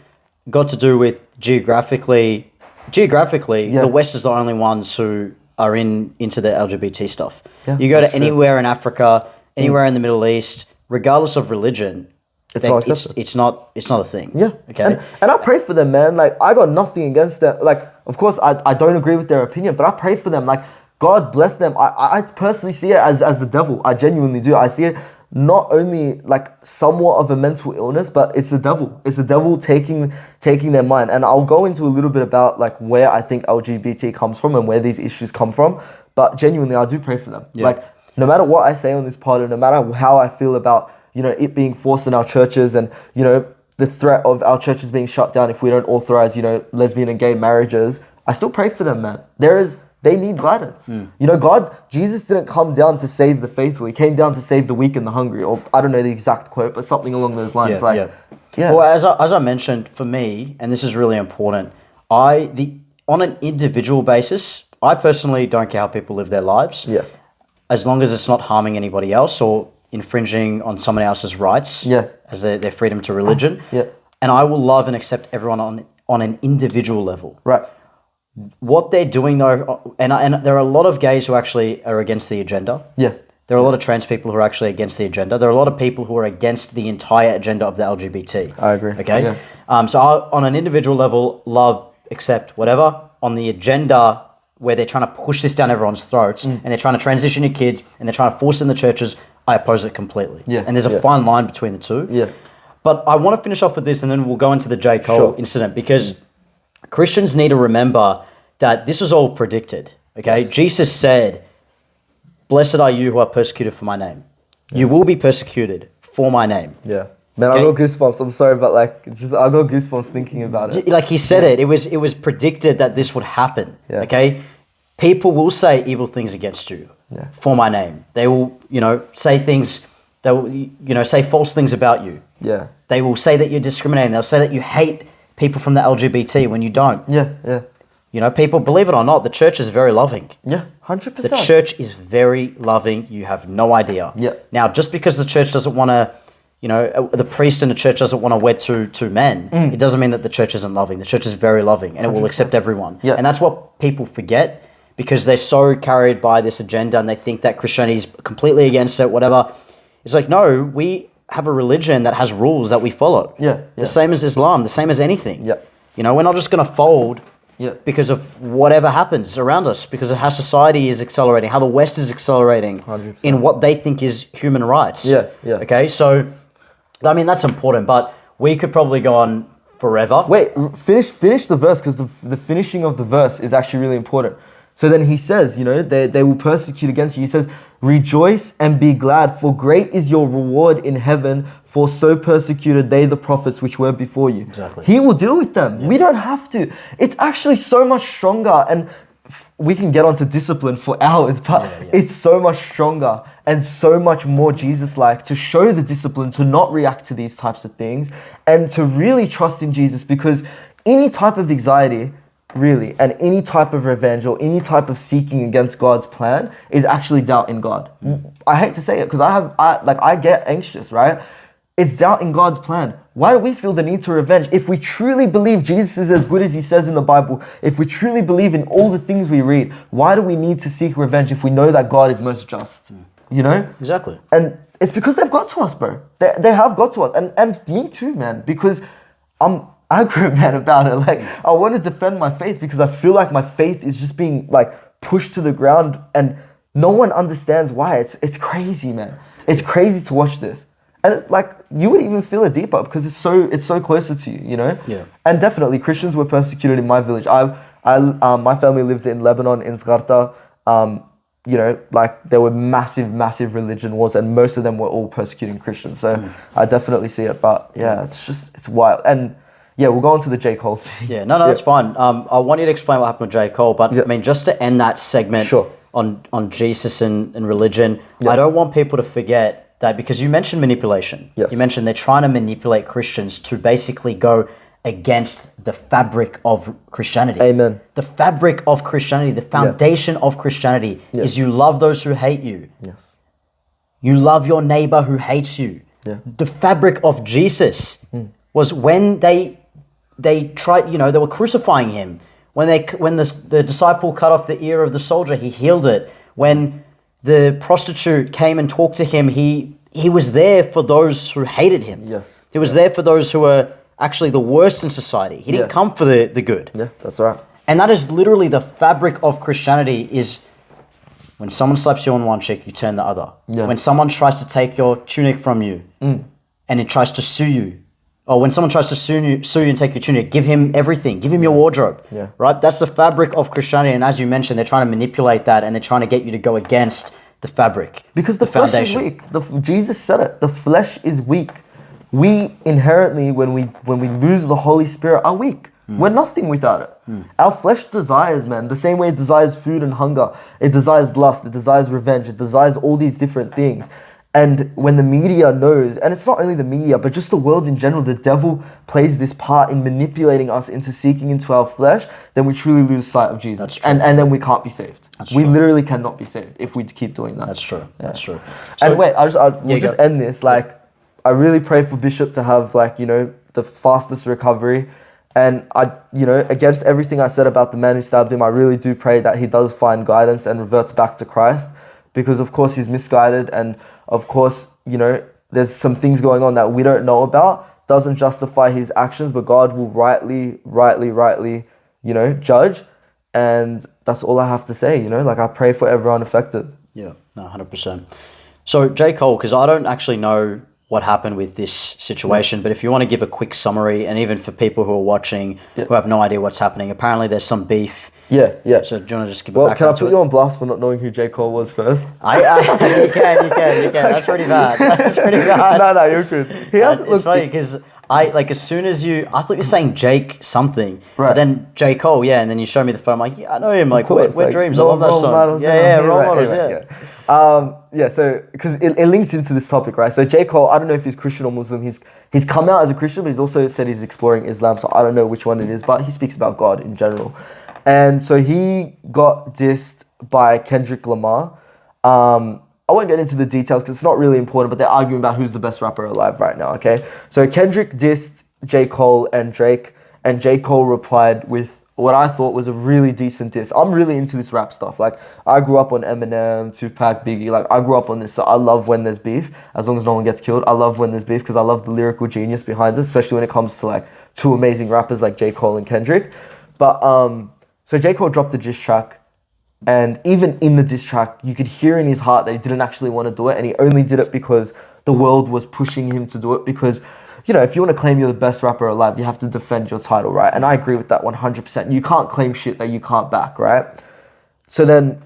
got to do with geographically. The West is the only ones who are into the LGBT stuff. Yeah, you go to anywhere in Africa, anywhere in the Middle East, regardless of religion, it's not a thing. Yeah. Okay. And I pray for them, man. Like, I got nothing against them. Like, of course, I don't agree with their opinion, but I pray for them. Like, God bless them. I personally see it as the devil. I genuinely do. I see it not only like somewhat of a mental illness, but it's the devil. It's the devil taking their mind. And I'll go into a little bit about like where I think LGBT comes from and where these issues come from. But genuinely, I do pray for them. Yeah. Like, no matter what I say on this pod, and no matter how I feel about, you know, it being forced in our churches, and, you know, the threat of our churches being shut down if we don't authorize, you know, lesbian and gay marriages, I still pray for them, man. They need guidance. You know, Jesus didn't come down to save the faithful. He came down to save the weak and the hungry. Or I don't know the exact quote, but something along those lines. Yeah. Well, as I mentioned, for me, and this is really important, on an individual basis, I personally don't care how people live their lives. Yeah. As long as it's not harming anybody else or infringing on someone else's rights. Yeah. As their freedom to religion. Yeah. And I will love and accept everyone on an individual level. Right. what they're doing though, and there are a lot of gays who actually are against the agenda. Yeah. There are a lot of trans people who are actually against the agenda. There are a lot of people who are against the entire agenda of the LGBT. I agree. Okay? Yeah. So on an individual level, love, accept, whatever. On the agenda, where they're trying to push this down everyone's throats, and they're trying to transition your kids, and they're trying to force it in the churches, I oppose it completely. Yeah. And there's a fine line between the two. Yeah. But I want to finish off with this, and then we'll go into the J. Cole incident, because Christians need to remember that this was all predicted. Okay? Yes. Jesus said, "Blessed are you who are persecuted for my name. Yeah. You will be persecuted for my name." Yeah. Man, okay? I got goosebumps. I'm sorry, but I got goosebumps thinking about it. Like he said it was predicted that this would happen. Yeah. Okay? People will say evil things against you for my name. They will, say things, they will, say false things about you. Yeah. They will say that you're discriminating. They'll say that you hate people from the LGBT when you don't. Yeah. People, believe it or not, the church is very loving. Yeah, 100%. The church is very loving. You have no idea. Yeah. Now, just because the church doesn't want to, the priest in the church doesn't want to wed two men, it doesn't mean that the church isn't loving. The church is very loving, and it will accept everyone. Yeah. And that's what people forget, because they're so carried by this agenda, and they think that Christianity is completely against it, whatever. It's like, no, we have a religion that has rules that we follow. Yeah. The same as Islam, the same as anything. Yeah. We're not just going to fold because of whatever happens around us, because of how society is accelerating, how the West is accelerating 100%. in what they think is human rights. Yeah. Okay, so, I mean, that's important, but we could probably go on forever. Wait, finish the verse, because the finishing of the verse is actually really important. So then he says, they will persecute against you. He says, "Rejoice and be glad, for great is your reward in heaven, for so persecuted they the prophets which were before you." Exactly. He will deal with them. Yeah. We don't have to. It's actually so much stronger, and we can get onto discipline for hours, but it's so much stronger and so much more Jesus-like to show the discipline, to not react to these types of things, and to really trust in Jesus, because any type of anxiety, really, and any type of revenge or any type of seeking against God's plan is actually doubt in God. I hate to say it, because I get anxious, right? It's doubt in God's plan. Why do we feel the need to revenge? If we truly believe Jesus is as good as he says in the Bible, if we truly believe in all the things we read, why do we need to seek revenge if we know that God is most just? Exactly. And it's because they've got to us, bro. They have got to us. And me too, man, because I'm aggro, man, about it. Like, I want to defend my faith, because I feel like my faith is just being pushed to the ground, and no one understands why. It's crazy, man. It's crazy to watch this. And you would even feel it deeper, because it's so closer to you, Yeah. And definitely Christians were persecuted in my village. My family lived in Lebanon, in Zgharta. There were massive religion wars, and most of them were all persecuting Christians. So I definitely see it, but it's wild. And we'll go on to the J. Cole thing. Yeah, no, that's fine. I want you to explain what happened with J. Cole, but I mean, just to end that segment on Jesus and religion, I don't want people to forget that, because you mentioned manipulation. Yes. You mentioned they're trying to manipulate Christians to basically go against the fabric of Christianity. Amen. The fabric of Christianity, the foundation of Christianity is you love those who hate you. Yes. You love your neighbor who hates you. Yeah. The fabric of Jesus was when they tried, they were crucifying him. When the disciple cut off the ear of the soldier, he healed it. When the prostitute came and talked to him, he was there for those who hated him. Yes. He was there for those who were actually the worst in society. He didn't come for the good. Yeah, that's right. And that is literally the fabric of Christianity, is when someone slaps you on one cheek, you turn the other. Yeah. When someone tries to take your tunic from you and it tries to sue you, or when someone tries to sue you and take your tunic, give him everything. Give him your wardrobe. Yeah. Right? That's the fabric of Christianity. And as you mentioned, they're trying to manipulate that, and they're trying to get you to go against the fabric. Because the flesh is weak. Jesus said it. The flesh is weak. We inherently, when we lose the Holy Spirit, are weak. We're nothing without it. Our flesh desires, man, the same way it desires food and hunger. It desires lust. It desires revenge. It desires all these different things. And when the media knows, and it's not only the media, but just the world in general, the devil plays this part in manipulating us into seeking into our flesh, then we truly lose sight of Jesus. That's true. And then we can't be saved. We literally cannot be saved if we keep doing that. That's true. Yeah. That's true. And wait, we'll just end this. I really pray for Bishop to have the fastest recovery. And against everything I said about the man who stabbed him, I really do pray that he does find guidance and reverts back to Christ, because of course he's misguided, and of course, there's some things going on that we don't know about. Doesn't justify his actions, but God will rightly, judge. And that's all I have to say, I pray for everyone affected. Yeah, no, 100%. So J. Cole, because I don't actually know what happened with this situation, but if you want to give a quick summary, and even for people who are watching who have no idea what's happening, apparently there's some beef. Yeah. So do you want to just give a background can I put you on blast for not knowing who J. Cole was first? You can. That's pretty bad. No, you're good. It's funny because as soon as I thought you were saying Jake something, right? But then J. Cole, and then you show me the phone. I'm like, yeah, I know him. Like, we're dreams. I love that song. Role models. So because it links into this topic, right? So J. Cole, I don't know if he's Christian or Muslim. He's come out as a Christian, but he's also said he's exploring Islam. So I don't know which one it is, but he speaks about God in general. And so he got dissed by Kendrick Lamar. I won't get into the details because it's not really important, but they're arguing about who's the best rapper alive right now, okay? So Kendrick dissed J. Cole and Drake, and J. Cole replied with what I thought was a really decent diss. I'm really into this rap stuff. Like, I grew up on Eminem, Tupac, Biggie. Like, I grew up on this, so I love when there's beef, as long as no one gets killed. I love when there's beef because I love the lyrical genius behind it, especially when it comes to, like, two amazing rappers like J. Cole and Kendrick. But, so J. Cole dropped a diss track, and even in the diss track, you could hear in his heart that he didn't actually want to do it, and he only did it because the world was pushing him to do it, because, if you want to claim you're the best rapper alive, you have to defend your title, right? And I agree with that 100%. You can't claim shit that you can't back, right? So then,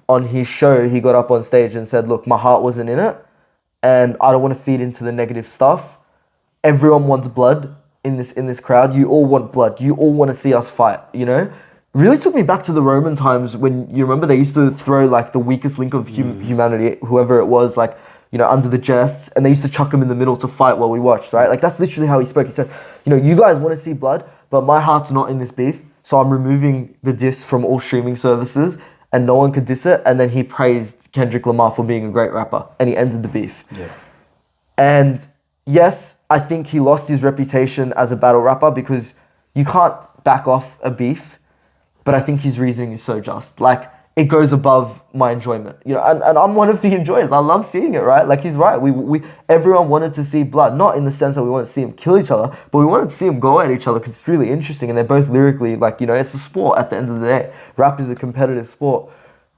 on his show, he got up on stage and said, look, my heart wasn't in it, and I don't want to feed into the negative stuff. Everyone wants blood in this crowd. You all want blood. You all want to see us fight, Really took me back to the Roman times when, you remember, they used to throw, like, the weakest link of humanity, whoever it was, like, under the chests, and they used to chuck him in the middle to fight while we watched, right? Like, that's literally how he spoke. He said, you guys want to see blood, but my heart's not in this beef, so I'm removing the diss from all streaming services, and no one could diss it. And then he praised Kendrick Lamar for being a great rapper, and he ended the beef. Yeah. And yes, I think he lost his reputation as a battle rapper because you can't back off a beef. But I think his reasoning is so just. Like, it goes above my enjoyment. And I'm one of the enjoyers. I love seeing it, right? Like, he's right. We everyone wanted to see blood. Not in the sense that we wanted to see them kill each other, but we wanted to see them go at each other because it's really interesting. And they're both lyrically, like, it's a sport at the end of the day. Rap is a competitive sport.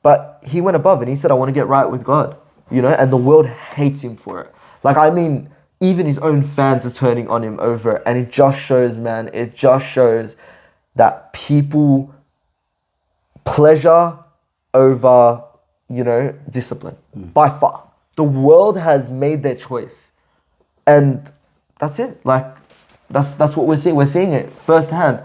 But he went above and he said, I want to get right with God. And the world hates him for it. Like, I mean, even his own fans are turning on him over it. And it just shows, man, that people pleasure over, discipline. By far. The world has made their choice. And that's it. Like, that's what we're seeing. We're seeing it firsthand.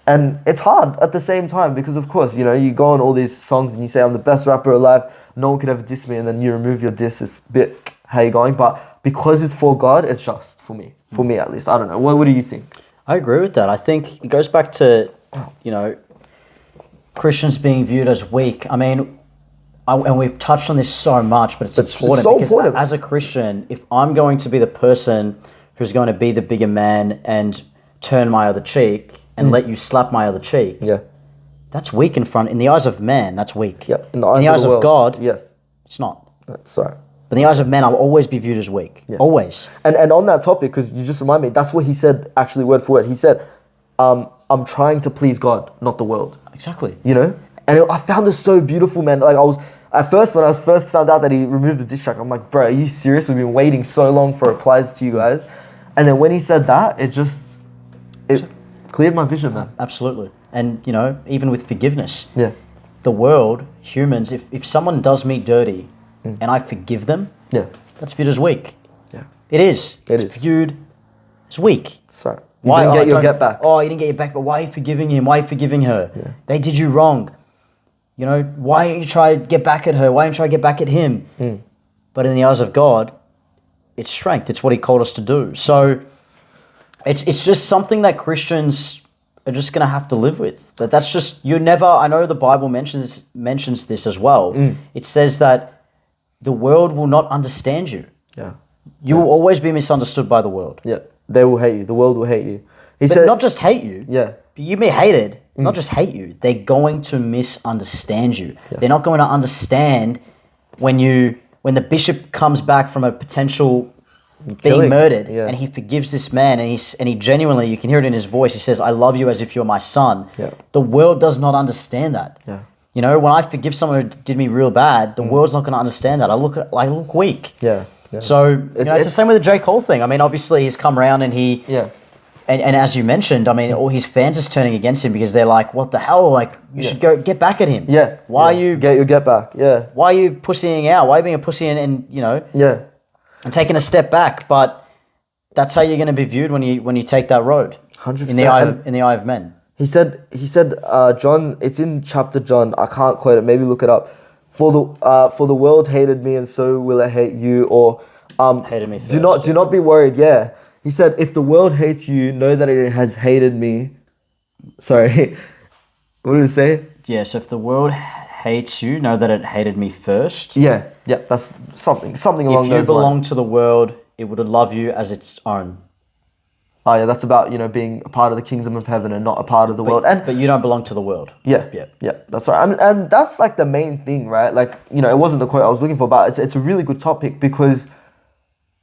And it's hard at the same time because, of course, you go on all these songs and you say, I'm the best rapper alive, no one could ever diss me, and then you remove your diss. It's a bit, how you going? But because it's for God, it's just for me. For me, at least. I don't know. What do you think? I agree with that. I think it goes back to, Christians being viewed as weak. I mean, and we've touched on this so much, but it's important so because important. As a Christian, if I'm going to be the person who's going to be the bigger man and turn my other cheek and let you slap my other cheek, that's weak in the eyes of man. That's weak. Yep. In the eyes of God, yes, it's not. That's right. But in the eyes of men, I'll always be viewed as weak. Yeah. Always. And on that topic, because you just remind me, that's what he said, actually, word for word. He said, I'm trying to please God, not the world. Exactly. And I found this so beautiful, man. Like, at first, when I first found out that he removed the diss track, I'm like, bro, are you serious? We've been waiting so long for replies to you guys. And then when he said that, it cleared my vision, man. Absolutely. And, even with forgiveness. Yeah. The world, humans, if someone does me dirty and I forgive them, that's viewed as weak. Yeah. It is. It's viewed as weak. That's right. You didn't get your get back. Oh, you didn't get your back, but why are you forgiving him? Why are you forgiving her? Yeah. They did you wrong. Why don't you try to get back at her? Why don't you try to get back at him? But in the eyes of God, it's strength. It's what he called us to do. So it's just something that Christians are just going to have to live with. But that's just, I know the Bible mentions this as well. It says that the world will not understand you. Yeah. You will always be misunderstood by the world. Yeah. They will hate you. The world will hate you. He but said, not just hate you. Yeah. You be hated, not just hate you. They're going to misunderstand you. Yes. They're not going to understand when the bishop comes back from a potential being murdered, and he forgives this man, and he genuinely, you can hear it in his voice. He says, "I love you as if you're my son." Yeah. The world does not understand that. Yeah. You know, when I forgive someone who did me real bad, the world's not going to understand that. I look weak. Yeah. Yeah. So it's the same with the J. Cole thing. I mean, obviously he's come around and he. Yeah. And as you mentioned, I mean, all his fans is turning against him because they're like, "What the hell? Like, you should go get back at him." Yeah. Why are you get back? Yeah. Why are you pussying out? Why are you being a pussy and you know? Yeah. And taking a step back, but that's how you're going to be viewed when you take that road. 100%. In the eye of men. He said, John. It's in chapter John. I can't quote it. Maybe look it up. For the world hated me, and so will it hate you. Or hated me first. Do not be worried. Yeah. He said, if the world hates you, know that it has hated me. Sorry. What did it say? Yeah, so if the world hates you, know that it hated me first. Yeah, that's something along those lines. If you belong to the world, it would love you as its own. Oh yeah, that's about, being a part of the kingdom of heaven and not a part of the world. But you don't belong to the world. Yeah, that's right. I mean, and that's like the main thing, right? Like, it wasn't the quote I was looking for, but it's a really good topic because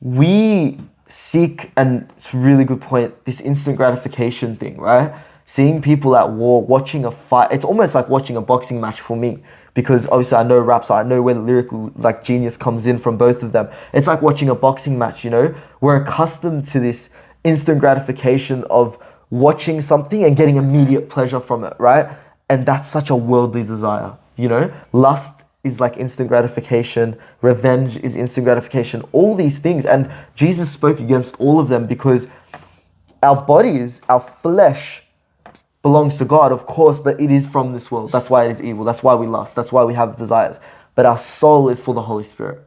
we seek, and it's a really good point, this instant gratification thing, right? Seeing people at war, watching a fight, it's almost like watching a boxing match for me, because obviously I know rap, so I know where the lyrical genius comes in from both of them. It's like watching a boxing match, We're accustomed to this instant gratification of watching something and getting immediate pleasure from it, right? And that's such a worldly desire, Lust is like instant gratification, revenge is instant gratification, all these things. And Jesus spoke against all of them because our bodies, our flesh belongs to God, of course, but it is from this world. That's why it is evil. That's why we lust. That's why we have desires. But our soul is for the Holy Spirit,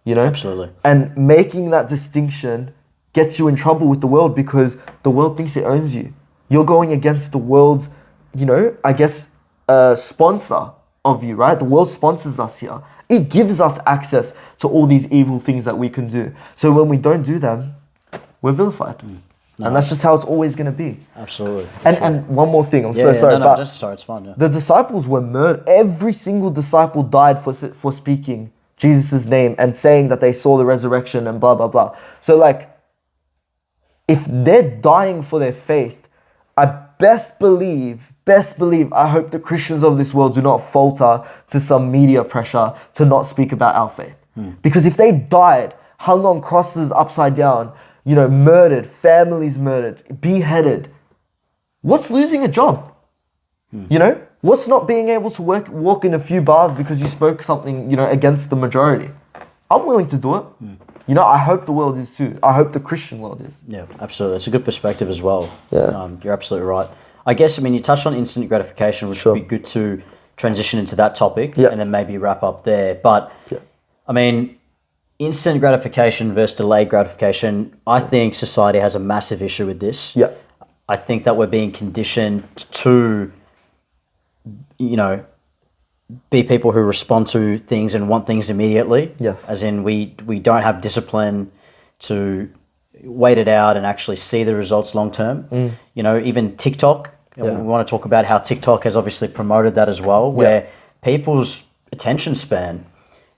Absolutely. And making that distinction gets you in trouble with the world because the world thinks it owns you. You're going against the world's, sponsor of you, right? The world sponsors us here. It gives us access to all these evil things that we can do. So when we don't do them, we're vilified. No. And that's just how it's always going to be. Absolutely. And one more thing, I'm so sorry. Sorry, it's fine. Yeah. The disciples were murdered. Every single disciple died for speaking Jesus' name and saying that they saw the resurrection and blah, blah, blah. So if they're dying for their faith, I best believe, I hope the Christians of this world do not falter to some media pressure to not speak about our faith. Because if they died, hung on crosses upside down, murdered, families murdered, beheaded, what's losing a job? What's not being able to walk in a few bars because you spoke something, against the majority? I'm willing to do it. I hope the world is too. I hope the Christian world is. Yeah, absolutely. It's a good perspective as well. Yeah. You're absolutely right. I guess, you touched on instant gratification, which would be good to transition into that topic and then maybe wrap up there. But, instant gratification versus delayed gratification, I think society has a massive issue with this. Yeah. I think that we're being conditioned to, be people who respond to things and want things immediately. Yes. As in we don't have discipline to wait it out and actually see the results long term. Even TikTok, we want to talk about how TikTok has obviously promoted that as well, where people's attention span,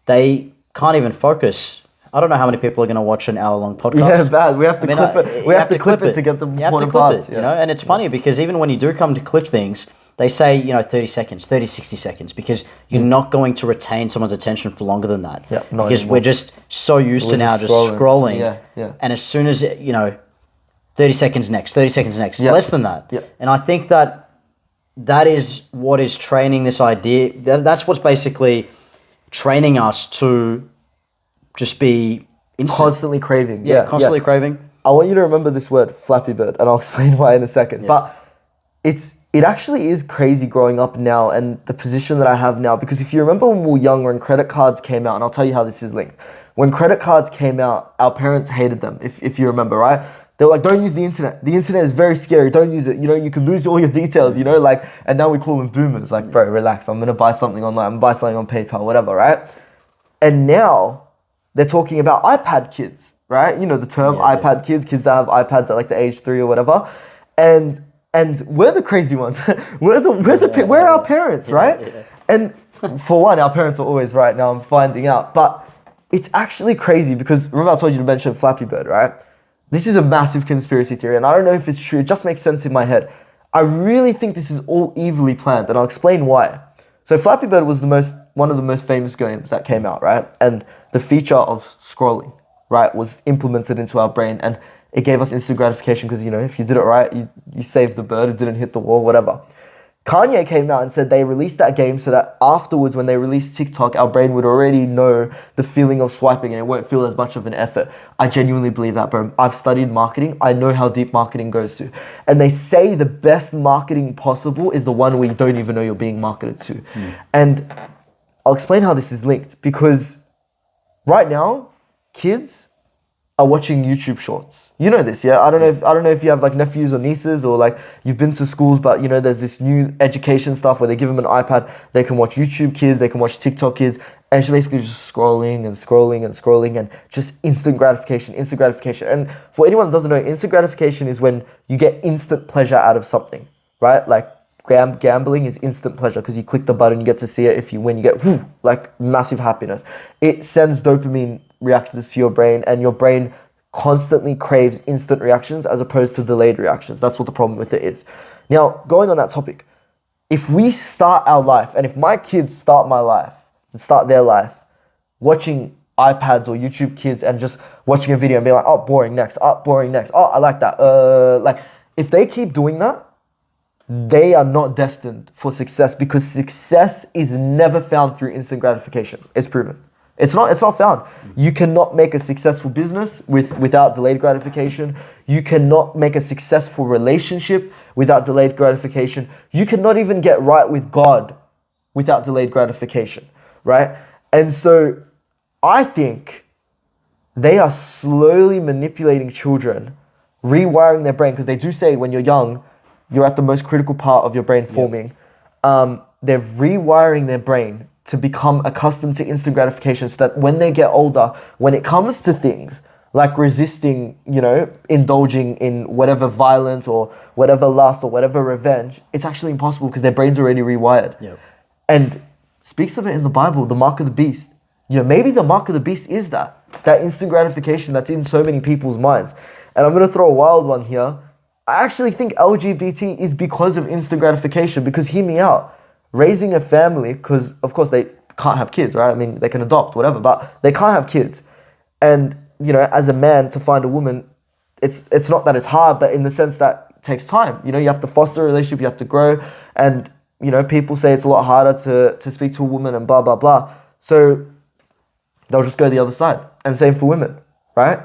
they can't even focus. I don't know how many people are going to watch an hour-long podcast. Yeah, bad. We have to clip it. We have to clip it to get the important parts. And it's funny because even when you do come to clip things, they say, 30 seconds, 30, 60 seconds, because you're not going to retain someone's attention for longer than that. Yeah, because we're just so used to now just scrolling. Yeah. And as soon as, 30 seconds next, less than that. Yeah. And I think that is what is training this idea. That's what's basically training us to just be instant. Constantly craving. Constantly craving. I want you to remember this word, Flappy Bird, and I'll explain why in a second. But it actually is crazy growing up now and the position that I have now, because if you remember when we were young, when credit cards came out, and I'll tell you how this is linked. When credit cards came out, our parents hated them, if you remember, right? They were like, don't use the internet. The internet is very scary. Don't use it. You can lose all your details, and now we call them boomers. Like, bro, relax. I'm going to buy something online. I'm going to buy something on PayPal, whatever, right? And now they're talking about iPad kids, right? The term iPad kids that have iPads at the age 3 or whatever. and we're the crazy ones. we're our parents, right? Yeah. And for one, our parents are always right. Now I'm finding out, but it's actually crazy because remember I told you to mention Flappy Bird, right? This is a massive conspiracy theory, and I don't know if it's true. It just makes sense in my head. I really think this is all evilly planned, and I'll explain why. So Flappy Bird was one of the most famous games that came out, right? And the feature of scrolling, right, was implemented into our brain, and it gave us instant gratification because, if you did it right, you saved the bird, it didn't hit the wall, whatever. Kanye came out and said they released that game so that afterwards, when they released TikTok, our brain would already know the feeling of swiping and it won't feel as much of an effort. I genuinely believe that, bro. I've studied marketing. I know how deep marketing goes to. And they say the best marketing possible is the one where you don't even know you're being marketed to. And I'll explain how this is linked because right now, kids are watching YouTube shorts. You know this, yeah? I don't know if you have like nephews or nieces or like you've been to schools, but there's this new education stuff where they give them an iPad, they can watch YouTube Kids, they can watch TikTok Kids, and it's basically just scrolling and just instant gratification. And for anyone that doesn't know, instant gratification is when you get instant pleasure out of something, right? Like gambling is instant pleasure because you click the button, you get to see it. If you win, you get like massive happiness. It sends dopamine reactions to your brain, and your brain constantly craves instant reactions as opposed to delayed reactions. That's what the problem with it is. Now, going on that topic, if we start our life, and if my kids start their life watching iPads or YouTube Kids and just watching a video and being like, oh, boring, next, oh, I like that. Like, if they keep doing that, they are not destined for success because success is never found through instant gratification. It's proven. It's not found. You cannot make a successful business without delayed gratification. You cannot make a successful relationship without delayed gratification. You cannot even get right with God without delayed gratification, right? And so I think they are slowly manipulating children, rewiring their brain, because they do say when you're young, you're at the most critical part of your brain forming. They're rewiring their brain to become accustomed to instant gratification so that when they get older, when it comes to things like resisting, indulging in whatever violence or whatever lust or whatever revenge, it's actually impossible because their brain's already rewired. Yep. And speaks of it in the Bible, the mark of the beast. Maybe the mark of the beast is that instant gratification that's in so many people's minds. And I'm going to throw a wild one here. I actually think LGBT is because of instant gratification, because hear me out. Raising a family, because of course they can't have kids, right? I mean, they can adopt, whatever, but they can't have kids. And, as a man to find a woman, it's not that it's hard, but in the sense that it takes time. You have to foster a relationship, you have to grow. And, people say it's a lot harder to speak to a woman and blah, blah, blah. So they'll just go the other side. And same for women, right?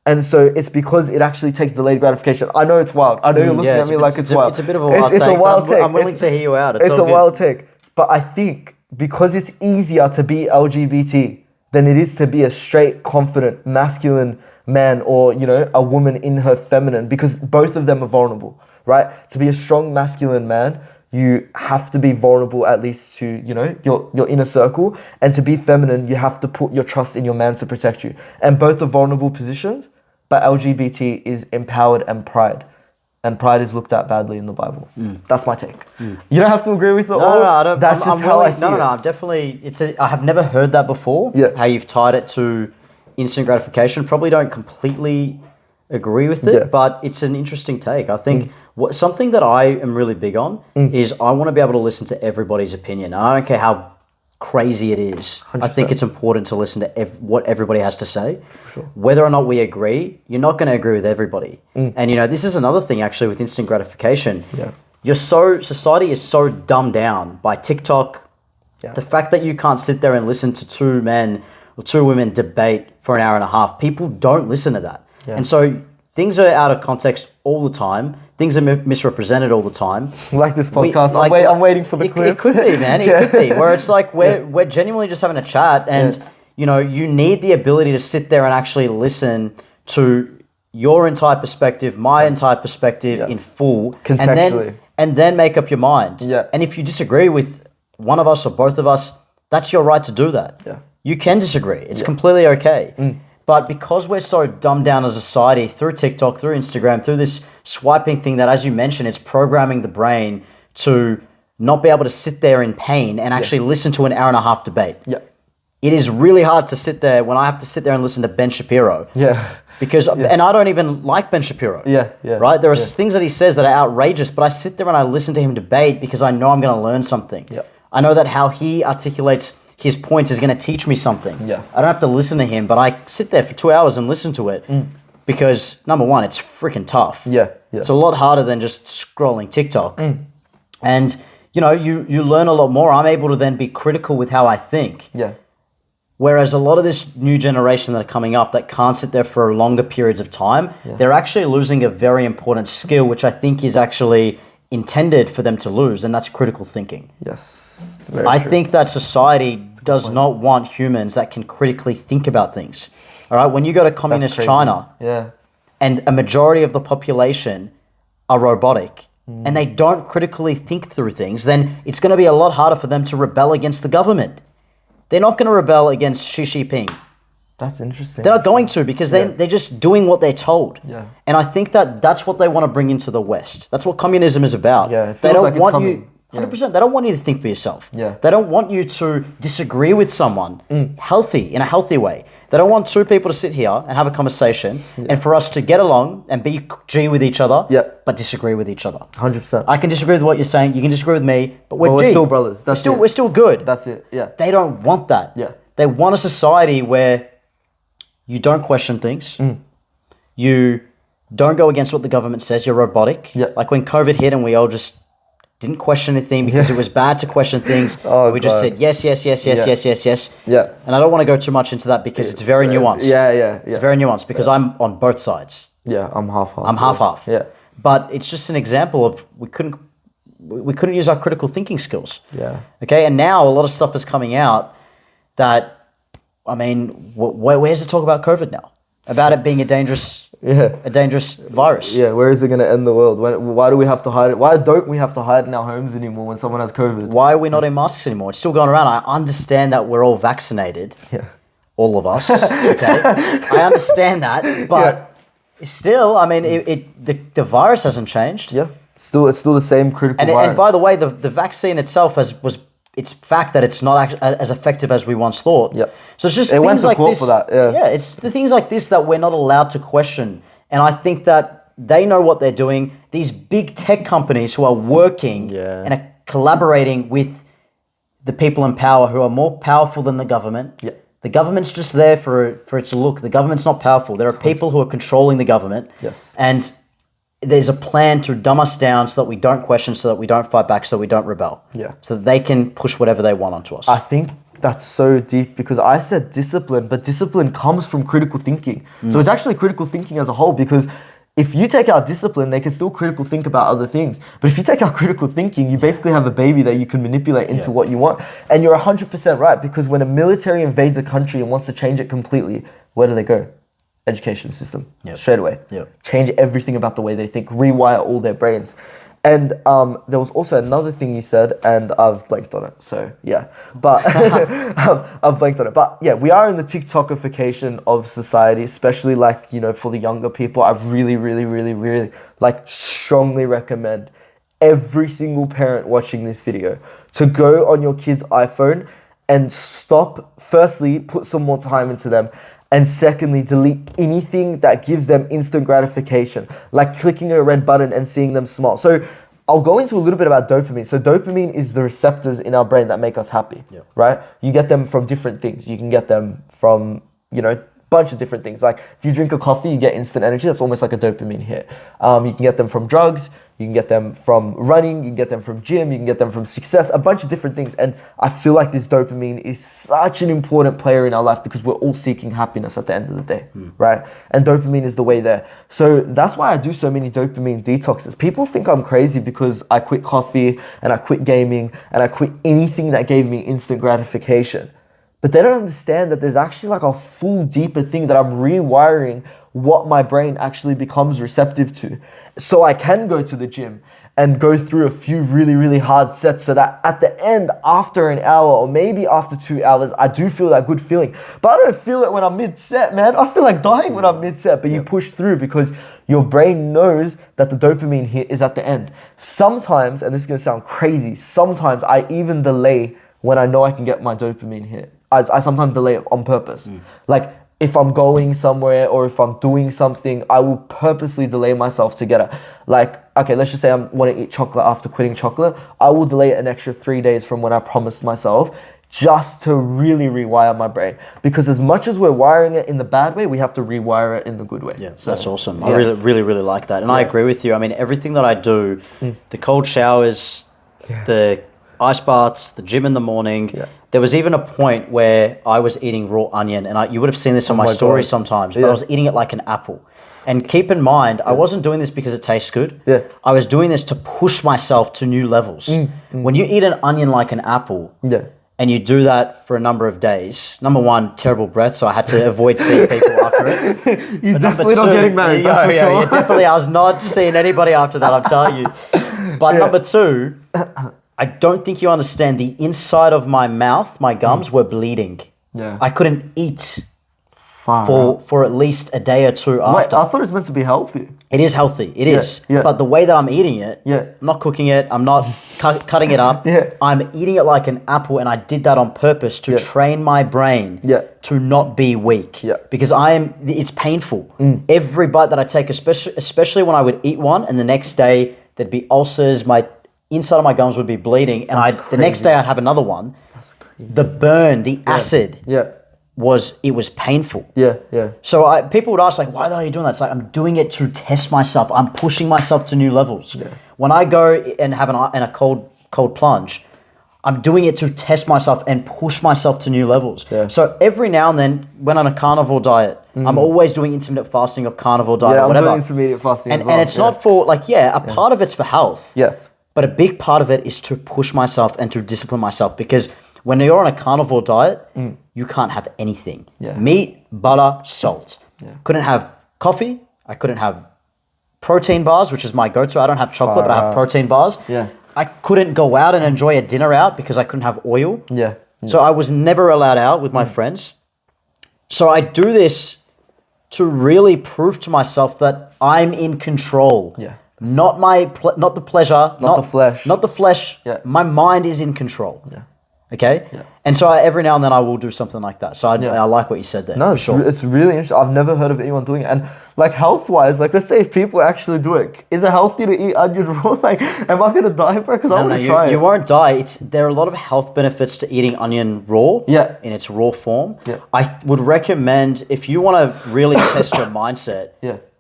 And so it's because it actually takes delayed gratification. I know it's wild. I know you're looking at me like it's wild. It's a bit of a wild take. It's a wild take. I'm willing to hear you out. It's a wild take. But I think because it's easier to be LGBT than it is to be a straight, confident, masculine man or, a woman in her feminine, because both of them are vulnerable, right? To be a strong, masculine man, you have to be vulnerable at least to, your inner circle. And to be feminine, you have to put your trust in your man to protect you. And both are vulnerable positions, but LGBT is empowered and pride. And pride is looked at badly in the Bible. That's my take. You don't have to agree with it all. No, I don't. That's just how I see it. No, I'm definitely, I have never heard that before. Yeah. How you've tied it to instant gratification. Probably don't completely agree with it, but it's an interesting take. I think something that I am really big on is I want to be able to listen to everybody's opinion. I don't care how crazy it is. 100%. I think it's important to listen to what everybody has to say. Sure. Whether or not we agree, you're not going to agree with everybody. And this is another thing actually with instant gratification. Yeah. Society is so dumbed down by TikTok. Yeah. The fact that you can't sit there and listen to two men or two women debate for an hour and a half, people don't listen to that. Yeah. And so things are out of context all the time. Things are misrepresented all the time. Like this podcast. I'm waiting for the clip. It could be, man. It could be. Where it's like we're genuinely just having a chat and, you need the ability to sit there and actually listen to your entire perspective, my entire perspective in full. Contextually. And then make up your mind. Yeah. And if you disagree with one of us or both of us, that's your right to do that. Yeah. You can disagree. It's completely okay. But because we're so dumbed down as a society through TikTok, through Instagram, through this swiping thing that, as you mentioned, it's programming the brain to not be able to sit there in pain and actually listen to an hour and a half debate. Yeah. It is really hard to sit there when I have to sit there and listen to Ben Shapiro. Yeah. Because, and I don't even like Ben Shapiro. Yeah. Right? There are things that he says that are outrageous, but I sit there and I listen to him debate because I know I'm going to learn something. Yeah. I know that how he articulates his points is going to teach me something. Yeah. I don't have to listen to him, but I sit there for 2 hours and listen to it because, number one, it's freaking tough. Yeah. It's a lot harder than just scrolling TikTok. And, you know, you learn a lot more. I'm able to then be critical with how I think. Yeah. Whereas a lot of this new generation that are coming up that can't sit there for longer periods of time, they're actually losing a very important skill, which I think is actually intended for them to lose, and that's critical thinking. Yes. I think that society does not want humans that can critically think about things. All right, when you go to communist China, and a majority of the population are robotic, and they don't critically think through things, then it's going to be a lot harder for them to rebel against the government. They're not going to rebel against Xi Jinping. That's interesting. They're not going to because they're just doing what they're told. Yeah. And I think that that's what they want to bring into the West. That's what communism is about. Yeah, it feels they don't like it's want coming. you 100%. They don't want you to think for yourself. Yeah. They don't want you to disagree with someone in a healthy way. They don't want two people to sit here and have a conversation and for us to get along and be G with each other, but disagree with each other. 100%. I can disagree with what you're saying. You can disagree with me, but we're G. We're still brothers. We're still good. That's it. Yeah. They don't want that. Yeah. They want a society where you don't question things. You don't go against what the government says. You're robotic. Yeah. Like when COVID hit and we all just didn't question anything because it was bad to question things. We just said yes. Yeah. And I don't want to go too much into that because it's very nuanced. Yeah. It's very nuanced because I'm on both sides. Yeah, I'm half-half. I'm half-half. Yeah. But it's just an example of we couldn't use our critical thinking skills. Yeah. Okay, and now a lot of stuff is coming out that, I mean, where's the talk about COVID now? About it being a dangerous virus. Yeah, where is it going to end the world? Why do we have to hide it? Why don't we have to hide in our homes anymore when someone has COVID? Why are we not in masks anymore? It's still going around. I understand that we're all vaccinated. Yeah. All of us. Okay. I understand that, but still, I mean, the virus hasn't changed. Yeah. It's still the same critical virus. And by the way, the vaccine itself it's fact that it's not as effective as we once thought. Yeah. So it's just it things went to like court this. For that. Yeah. It's the things like this that we're not allowed to question. And I think that they know what they're doing. These big tech companies who are working and are collaborating with the people in power who are more powerful than the government. Yeah. The government's just there for it to look. The government's not powerful. There are people who are controlling the government. Yes. And there's a plan to dumb us down so that we don't question, so that we don't fight back, so we don't rebel. Yeah. So that they can push whatever they want onto us. I think that's so deep because I said discipline, but discipline comes from critical thinking. So it's actually critical thinking as a whole because if you take out discipline, they can still critical think about other things. But if you take out critical thinking, you basically have a baby that you can manipulate into what you want. And you're 100% right because when a military invades a country and wants to change it completely, where do they go? Education system straight away. Change everything about the way they think, rewire all their brains. And there was also another thing you said, and I've blanked on it. So yeah, but I've blanked on it. But yeah, we are in the TikTokification of society, especially like, you know, for the younger people. I really like strongly recommend every single parent watching this video to go on your kid's iPhone and stop. Firstly, put some more time into them. And secondly, delete anything that gives them instant gratification, like clicking a red button and seeing them smile. So I'll go into a little bit about dopamine. So dopamine is the receptors in our brain that make us happy, right? You get them from different things. You can get them from, you know, bunch of different things. Like if you drink a coffee, you get instant energy. That's almost like a dopamine hit. You can get them from drugs. You can get them from running. You can get them from gym. You can get them from success. A bunch of different things. And I feel like this dopamine is such an important player in our life because we're all seeking happiness at the end of the day, right? And dopamine is the way there. So that's why I do so many dopamine detoxes. People think I'm crazy because I quit coffee and I quit gaming and I quit anything that gave me instant gratification. But they don't understand that there's actually like a full deeper thing that I'm rewiring what my brain actually becomes receptive to. So I can go to the gym and go through a few really, really hard sets so that at the end, after an hour or maybe after 2 hours, I do feel that good feeling. But I don't feel it when I'm mid-set, man. I feel like dying when I'm mid-set, but you push through because your brain knows that the dopamine hit is at the end. Sometimes, and this is going to sound crazy, sometimes I even delay when I know I can get my dopamine hit. I sometimes delay it on purpose. Like, if I'm going somewhere or if I'm doing something, I will purposely delay myself to get it. Like, okay, let's just say I want to eat chocolate after quitting chocolate. I will delay it an extra 3 days from when I promised myself just to really rewire my brain. Because as much as we're wiring it in the bad way, we have to rewire it in the good way. Yeah, so, that's awesome. I really like that. And I agree with you. I mean, everything that I do, the cold showers, the ice baths, the gym in the morning. There was even a point where I was eating raw onion, and you would have seen this on my stories sometimes, but I was eating it like an apple. And keep in mind, I wasn't doing this because it tastes good. I was doing this to push myself to new levels. When you eat an onion like an apple, and you do that for a number of days, number one, terrible breath, so I had to avoid seeing people after it. You're definitely not getting married, that's for sure. Definitely, I was not seeing anybody after that, I'm telling you. But number two, I don't think you understand. The inside of my mouth, my gums were bleeding. I couldn't eat for at least a day or two after. Wait, I thought it was meant to be healthy. It is healthy. It is. But the way that I'm eating it, I'm not cooking it. I'm not cutting it up. I'm eating it like an apple, and I did that on purpose to train my brain to not be weak. Because it's painful. Every bite that I take, especially when I would eat one, and the next day there'd be ulcers. My inside of my gums would be bleeding, and the next day I'd have another one. That's crazy. The burn, the acid, was painful. So people would ask, like, why are you doing that? It's like, I'm doing it to test myself. I'm pushing myself to new levels. When I go and have a cold plunge, I'm doing it to test myself and push myself to new levels. So every now and then, when on a carnivore diet, I'm always doing intermittent fasting or carnivore diet or whatever. I'm doing intermittent fasting as well. And it's not for, like, a part of it's for health. But a big part of it is to push myself and to discipline myself, because when you're on a carnivore diet, you can't have anything. Meat, butter, salt. Couldn't have coffee. I couldn't have protein bars, which is my go-to. I don't have chocolate, but I have protein bars. I couldn't go out and enjoy a dinner out because I couldn't have oil. So I was never allowed out with my friends. So I do this to really prove to myself that I'm in control. Not the pleasure, not the flesh. Not the flesh. My mind is in control. Okay? And so every now and then I will do something like that. So I like what you said there. No, it's really interesting. I've never heard of anyone doing it. And like health-wise, like let's say if people actually do it, is it healthy to eat onion raw? Like, am I going to die, bro? Because I want to try it. You won't die. There are a lot of health benefits to eating onion raw in its raw form. I would recommend, if you want to really test your mindset,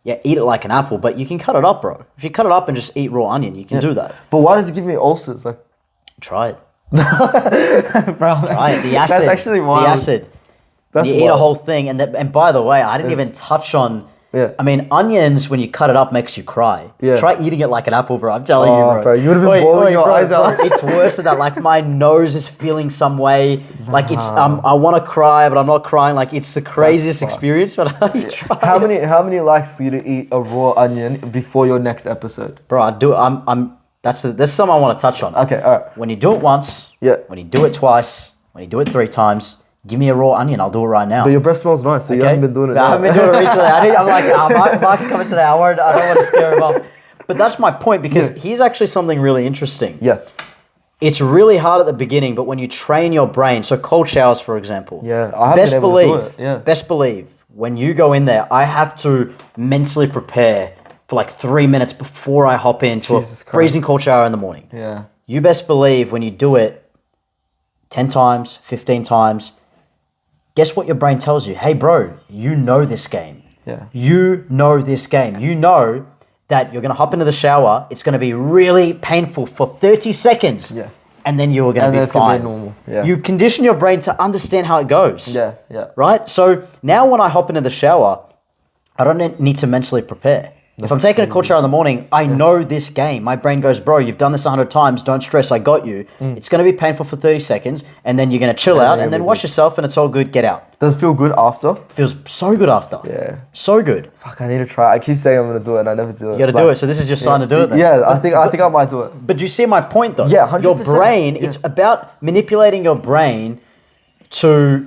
eat it like an apple, but you can cut it up, bro. If you cut it up and just eat raw onion, you can do that. But why does it give me ulcers? Like, try it. Bro, Right, the acid. That's actually wild. The acid. You eat a whole thing, and by the way, I didn't even touch on. I mean, onions when you cut it up makes you cry. Try eating it like an apple, bro. I'm telling you, bro. You would have been bawling your eyes out. It's worse than that. Like my nose is feeling some way. Like it's I want to cry, but I'm not crying. Like it's the craziest experience. But I try. How many likes for you to eat a raw onion before your next episode? Bro, I do. That's something I want to touch on. Okay, all right. When you do it once, when you do it twice, when you do it 3 times, give me a raw onion. I'll do it right now. But your breath smells nice, so you haven't been doing it. I haven't been doing it recently. I'm like, Mark's coming today. I don't want to scare him off. But that's my point, because here's actually something really interesting. It's really hard at the beginning, but when you train your brain, so cold showers, for example. I haven't been able to do it. Best believe, when you go in there, I have to mentally prepare for like 3 minutes before I hop into a freezing cold shower in the morning. You best believe when you do it 10 times, 15 times, guess what your brain tells you? Hey, bro, you know this game. You know this game. You know that you're going to hop into the shower. It's going to be really painful for 30 seconds. And then you're going to be fine. Normal. You condition your brain to understand how it goes. Right? So now when I hop into the shower, I don't need to mentally prepare. If I'm taking a cold shower in the morning, I know this game. My brain goes, bro, you've done this 100 times. Don't stress. I got you. It's going to be painful for 30 seconds. And then you're going to chill out and then wash yourself and it's all good. Get out. Does it feel good after? Feels so good after. Yeah. So good. Fuck, I need to try. I keep saying I'm going to do it and I never do it. You got to do it. So this is your sign to do it then. Yeah, I think I might do it. But do you see my point though? Yeah, 100%. Your brain, it's about manipulating your brain to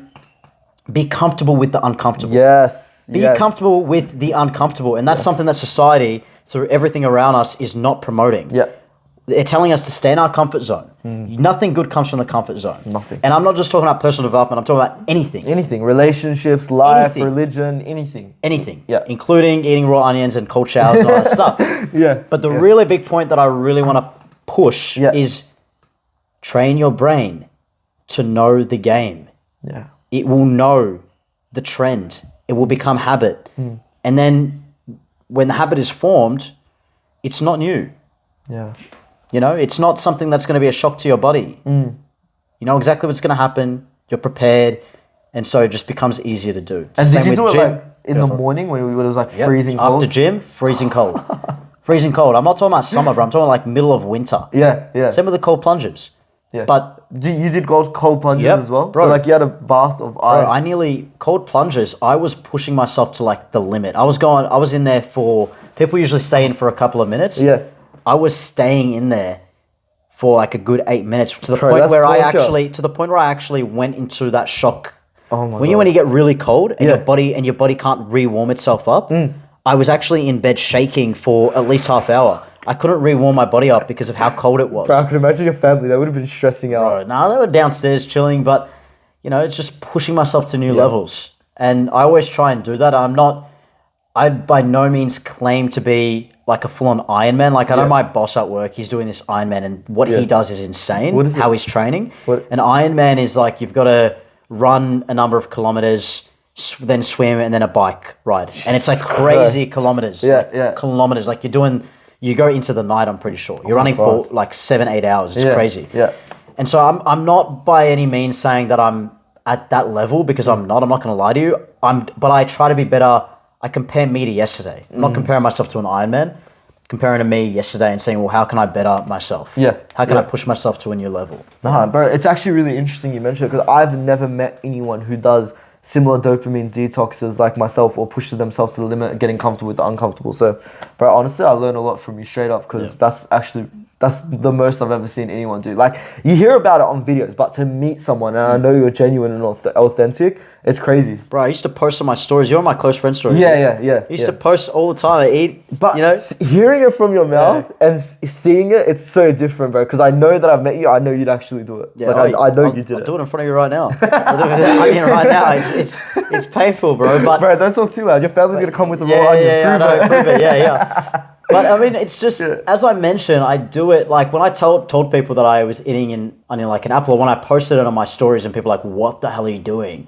be comfortable with the uncomfortable. Yes. Be comfortable with the uncomfortable. And that's something that society, through everything around us, is not promoting. Yeah. They're telling us to stay in our comfort zone. Nothing good comes from the comfort zone. Nothing. And I'm not just talking about personal development. I'm talking about anything. Anything. Relationships, life, Anything. Religion, anything. Anything. Yeah. Including eating raw onions and cold showers and all that stuff. Yeah. But the really big point that I really want to push is train your brain to know the game. Yeah. It will know the trend. It will become habit. And then when the habit is formed, it's not new. Yeah. You know, it's not something that's going to be a shock to your body. You know exactly what's going to happen. You're prepared. And so it just becomes easier to do. And did you do it like in the morning when it was like freezing cold? After gym, freezing cold. Freezing cold. I'm not talking about summer, bro. I'm talking like middle of winter. Yeah. Same with the cold plunges. Yeah. But you did cold plunges as well? Bro. So like you had a bath of ice? Bro, cold plunges, I was pushing myself to like the limit. I was in there for, people usually stay in for a couple of minutes. Yeah. I was staying in there for like a good 8 minutes to the point where I actually went into that shock. Oh my when you get really cold and your body can't re-warm itself up, I was actually in bed shaking for at least half hour. I couldn't re-warm my body up because of how cold it was. Bro, I could imagine your family, they would have been stressing out. Bro, no, they were downstairs chilling, but you know, it's just pushing myself to new levels. And I always try and do that. I by no means claim to be like a full-on Ironman. Like I know my boss at work, he's doing this Ironman and what he does is insane. What is how it? he's training. What? An Ironman is like you've got to run a number of kilometers, then swim and then a bike ride. And it's like crazy kilometers. Kilometers. Like you go into the night, I'm pretty sure. You're running for like 7-8 hours. It's crazy. Yeah. And so I'm not by any means saying that I'm at that level because I'm not going to lie to you. But I try to be better. I compare me to yesterday. I'm not comparing myself to an Ironman. Comparing to me yesterday and saying, well, how can I better myself? Yeah. How can I push myself to a new level? Nah, bro, it's actually really interesting you mentioned it because I've never met anyone who does similar dopamine detoxes like myself or pushes themselves to the limit and getting comfortable with the uncomfortable. So, bro, honestly, I learned a lot from you straight up because that's the most I've ever seen anyone do. Like, you hear about it on videos, but to meet someone, and I know you're genuine and authentic, it's crazy. Bro, I used to post on my stories. You're on my close friend stories. Yeah. I used to post all the time. I eat, but hearing it from your mouth and seeing it, it's so different, bro. Because I know that I've met you. I know you'd actually do it. Yeah, like, I know you did it. I'll do it in front of you right now. I'll do it right now. It's painful, bro. But bro, don't talk too loud. Your family's gonna come with a raw onion. Prove it. Yeah. But I mean, it's just, as I mentioned, I do it like when I told people that I was eating an onion like an apple, or when I posted it on my stories and people are like, what the hell are you doing?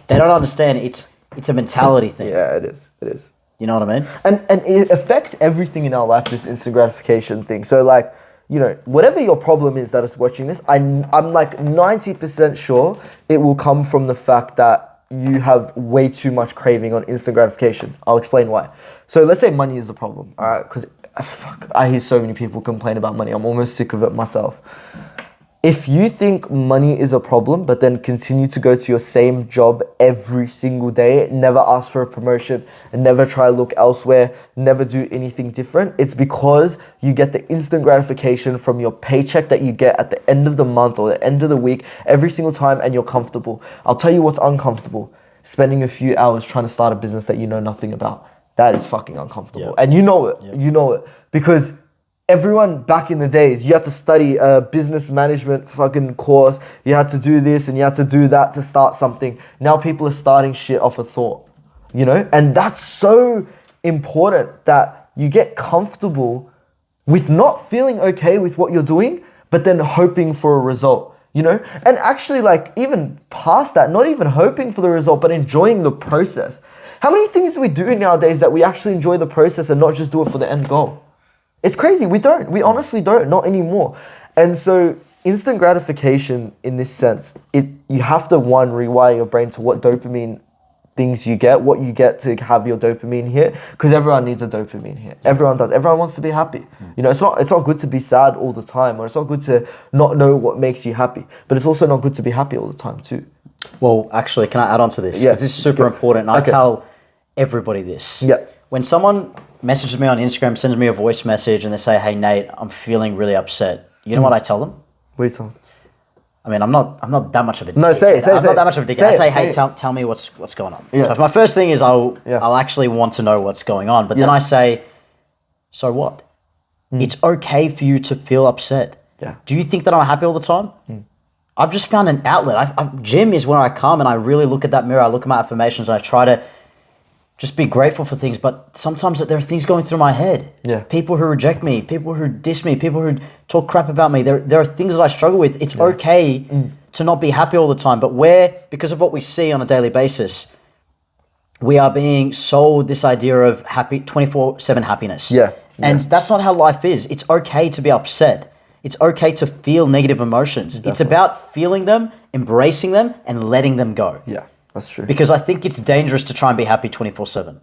They don't understand. It's a mentality thing. Yeah, it is. You know what I mean? And it affects everything in our life, this instant gratification thing. So like, you know, whatever your problem is that is watching this, I'm like 90% sure it will come from the fact that you have way too much craving on instant gratification. I'll explain why. So let's say money is the problem, all right? Because I hear so many people complain about money. I'm almost sick of it myself. If you think money is a problem, but then continue to go to your same job every single day, never ask for a promotion, and never try to look elsewhere, never do anything different, it's because you get the instant gratification from your paycheck that you get at the end of the month or the end of the week every single time, and you're comfortable. I'll tell you what's uncomfortable. Spending a few hours trying to start a business that you know nothing about. That is fucking uncomfortable. Yep. And you know it. Yep. You know it. Because everyone back in the days, you had to study a business management fucking course. You had to do this and you had to do that to start something. Now people are starting shit off a thought, you know? And that's so important that you get comfortable with not feeling okay with what you're doing, but then hoping for a result, you know? And actually, like, even past that, not even hoping for the result, but enjoying the process. How many things do we do nowadays that we actually enjoy the process and not just do it for the end goal? It's crazy. We don't. We honestly don't. Not anymore. And so instant gratification in this sense, you have to, one, rewire your brain to what dopamine things you get, what you get to have your dopamine hit, because everyone needs a dopamine hit. Everyone does. Everyone wants to be happy. You know, it's not good to be sad all the time, or it's not good to not know what makes you happy, but it's also not good to be happy all the time too. Well, actually, can I add on to this? Because this is super important. And I tell everybody this. Yeah. When someone messages me on Instagram, sends me a voice message, and they say, "Hey Nate, I'm feeling really upset." You know what I tell them? What do you tell them? I mean, I'm not that much of a dick. No, say it. I'm not that much of a dick. I say, "Hey, tell me what's going on." Yeah. So my first thing is I'll actually want to know what's going on, but then I say, "So what? It's okay for you to feel upset." Yeah. Do you think that I'm happy all the time? I've just found an outlet. Gym is where I come and I really look at that mirror. I look at my affirmations and I try to just be grateful for things. But sometimes there are things going through my head. Yeah. People who reject me, people who diss me, people who talk crap about me. There are things that I struggle with. It's okay to not be happy all the time. But because of what we see on a daily basis, we are being sold this idea of 24/7 happiness. Yeah. And that's not how life is. It's okay to be upset. It's okay to feel negative emotions. Definitely. It's about feeling them, embracing them, and letting them go. Yeah, that's true. Because I think it's dangerous to try and be happy 24/7.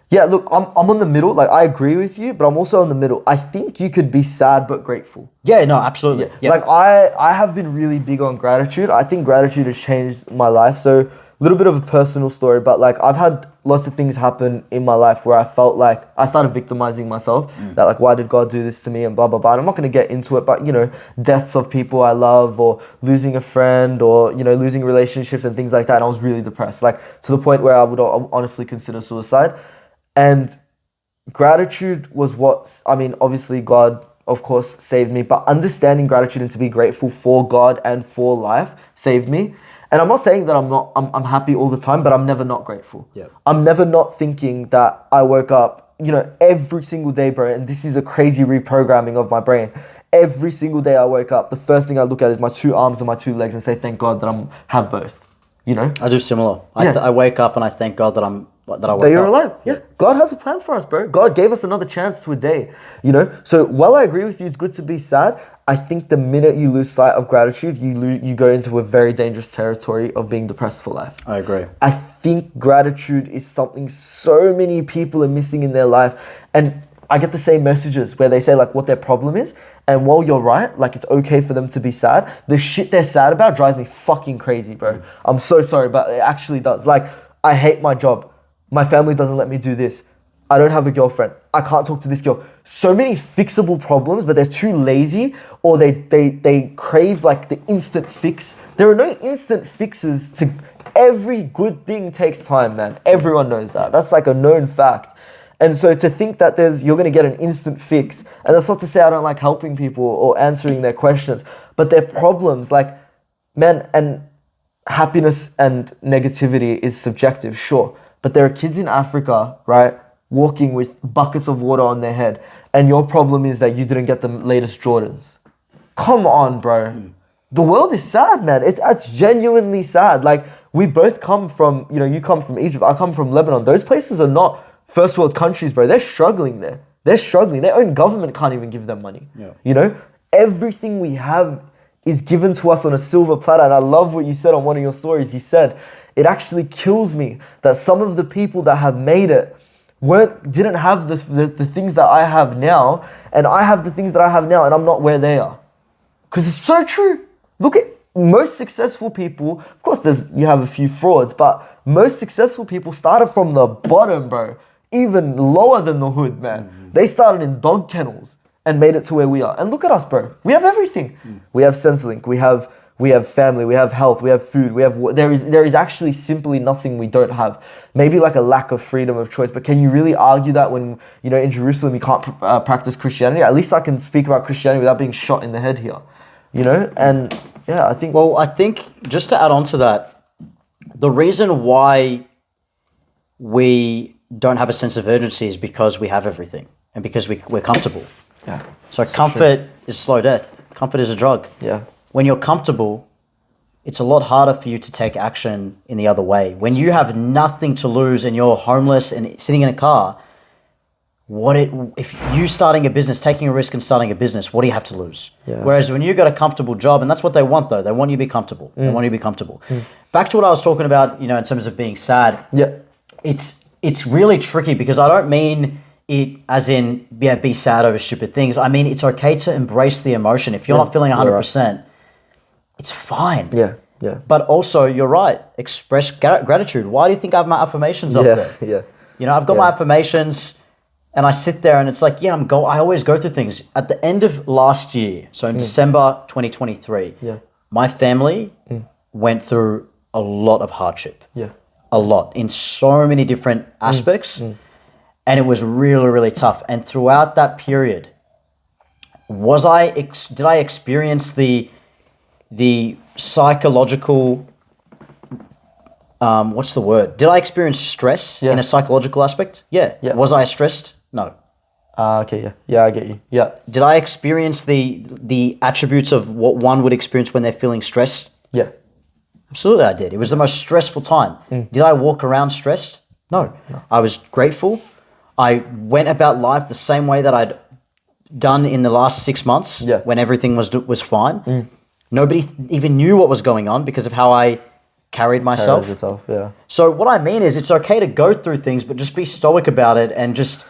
Yeah, look, I'm on the middle. Like, I agree with you, but I'm also in the middle. I think you could be sad but grateful. Yeah, no, absolutely. Yeah. Like, I have been really big on gratitude. I think gratitude has changed my life. So, a little bit of a personal story, but like, I've had lots of things happen in my life where I felt like I started victimizing myself. That like, why did God do this to me and blah, blah, blah. And I'm not going to get into it, but you know, deaths of people I love, or losing a friend, or, you know, losing relationships and things like that. And I was really depressed, like to the point where I would honestly consider suicide. And gratitude was obviously God, of course, saved me, but understanding gratitude and to be grateful for God and for life saved me. And I'm not saying that I'm happy all the time, but I'm never not grateful. Yeah. I'm never not thinking that I woke up, you know, every single day, bro. And this is a crazy reprogramming of my brain. Every single day I wake up, the first thing I look at is my 2 arms and my 2 legs and say, thank God that have both, you know? I do similar. I wake up and I thank God that I woke up. That you're alive. Yeah. God has a plan for us, bro. God gave us another chance to a day, you know? So while I agree with you, it's good to be sad. I think the minute you lose sight of gratitude, you go into a very dangerous territory of being depressed for life. I agree. I think gratitude is something so many people are missing in their life. And I get the same messages where they say like what their problem is. And while you're right, like it's okay for them to be sad, the shit they're sad about drives me fucking crazy, bro. I'm so sorry, but it actually does. Like, I hate my job. My family doesn't let me do this. I don't have a girlfriend. I can't talk to this girl. So many fixable problems, but they're too lazy, or they crave like the instant fix. There are no instant fixes to every good thing. Takes time, man. Everyone knows that. That's like a known fact. And so to think that you're going to get an instant fix, and that's not to say I don't like helping people or answering their questions, but their problems, like, man, and happiness and negativity is subjective, sure. But there are kids in Africa, right, walking with buckets of water on their head, and your problem is that you didn't get the latest Jordans. Come on, bro. The world is sad, man. It's genuinely sad. Like, we both come from, you know, you come from Egypt, I come from Lebanon. Those places are not first world countries, bro. They're struggling there. They're struggling. Their own government can't even give them money. Yeah. You know, everything we have is given to us on a silver platter. And I love what you said on one of your stories. You said, it actually kills me that some of the people that have made it didn't have the things that I have now, and I have the things that I have now, and I'm not where they are. Because it's so true. Look at most successful people. Of course, you have a few frauds, but most successful people started from the bottom, bro. Even lower than the hood, man. Mm-hmm. They started in dog kennels and made it to where we are. And look at us, bro. We have everything. We have Centrelink. We have family. We have health. We have food. There is actually simply nothing we don't have. Maybe like a lack of freedom of choice. But can you really argue that when, you know, in Jerusalem you can't practice Christianity? At least I can speak about Christianity without being shot in the head here. You know? And yeah, I think... Well, I think just to add on to that, the reason why we don't have a sense of urgency is because we have everything and because we're comfortable. Yeah. So comfort is slow death. Comfort is a drug. Yeah. When you're comfortable, it's a lot harder for you to take action in the other way. When you have nothing to lose and you're homeless and sitting in a car, if you starting a business, taking a risk and starting a business, what do you have to lose? Yeah. Whereas when you've got a comfortable job, and that's what they want though, they want you to be comfortable. They want you to be comfortable. Back to what I was talking about, in terms of being sad. Yeah. It's really tricky because I don't mean it as in, be sad over stupid things. I mean, it's okay to embrace the emotion. If you're not feeling 100%, it's fine. Yeah. Yeah. But also, you're right. Express gratitude. Why do you think I have my affirmations up there? Yeah. I've got my affirmations, and I sit there, and it's like, I always go through things. At the end of last year, so in December 2023, my family went through a lot of hardship. Yeah. A lot in so many different aspects, and it was really, really tough. And throughout that period, did I experience the psychological, what's the word? Did I experience stress in a psychological aspect? Yeah. Was I stressed? No. Okay, yeah, I get you. Yeah. Did I experience the attributes of what one would experience when they're feeling stressed? Yeah. Absolutely, I did. It was the most stressful time. Did I walk around stressed? No. I was grateful. I went about life the same way that I'd done in the last 6 months when everything was fine. Nobody even knew what was going on because of how I carried myself. So what I mean is, it's okay to go through things, but just be stoic about it and just,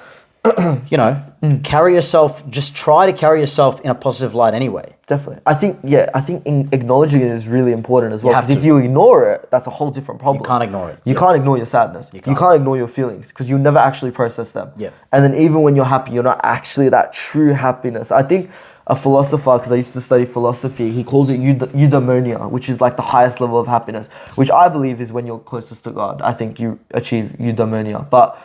carry yourself, just try to carry yourself in a positive light anyway. Definitely. I think acknowledging it is really important as well. Because if you ignore it, that's a whole different problem. You can't ignore it. You can't ignore your sadness. You can't ignore your feelings because you'll never actually process them. Yeah. And then even when you're happy, you're not actually that true happiness. I think a philosopher, because I used to study philosophy, he calls it eudaimonia, which is like the highest level of happiness, which I believe is when you're closest to God. I think you achieve eudaimonia. But,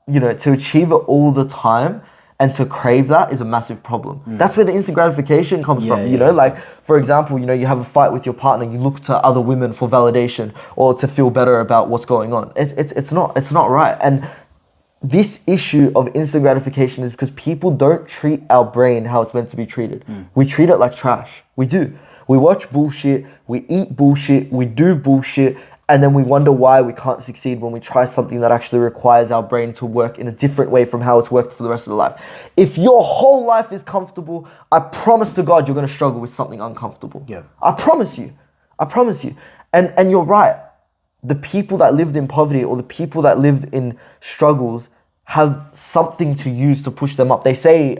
to achieve it all the time and to crave that is a massive problem. That's where the instant gratification comes from. Like, for example, you have a fight with your partner, you look to other women for validation or to feel better about what's going on. It's not right. And this issue of instant gratification is because people don't treat our brain how it's meant to be treated. We treat it like trash. We do. We watch bullshit, we eat bullshit, we do bullshit, and then we wonder why we can't succeed when we try something that actually requires our brain to work in a different way from how it's worked for the rest of the life. If your whole life is comfortable, I promise to God you're going to struggle with something uncomfortable. Yeah. I promise you. And you're right. The people that lived in poverty or the people that lived in struggles have something to use to push them up. They say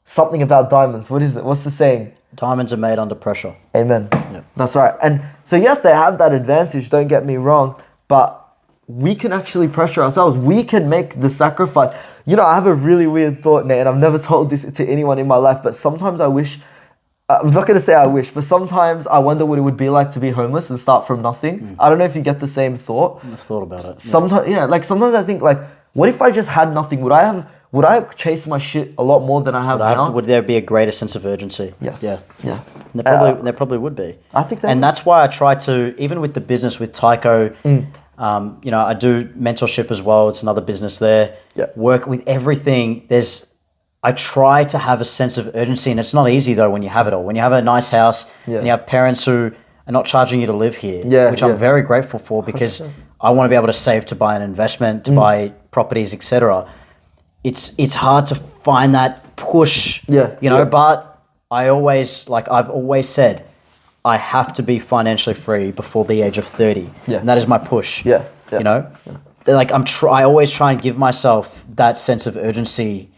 something about diamonds. What is it? What's the saying? Diamonds are made under pressure. Amen. Yep. That's right. And so yes, they have that advantage, don't get me wrong, but we can actually pressure ourselves. We can make the sacrifice. I have a really weird thought, Nate, and I've never told this to anyone in my life, but sometimes I wish, I'm not going to say I wish, but sometimes I wonder what it would be like to be homeless and start from nothing. I don't know if you get the same thought. I've thought about it. Sometimes I think, what if I just had nothing? Would I chase my shit a lot more than I have now? Would there be a greater sense of urgency? Yes. Yeah. There probably would be. I think that. And that's why I try to, even with the business with Tycho, I do mentorship as well. It's another business there. Yeah. Work with everything. I try to have a sense of urgency, and it's not easy though when you have it all. When you have a nice house and you have parents who are not charging you to live here, which I'm very grateful for because 100%. I want to be able to save to buy an investment, to buy properties, etc. It's hard to find that push, but I've always said, I have to be financially free before the age of 30. Yeah. And that is my push. Yeah. I always try and give myself that sense of urgency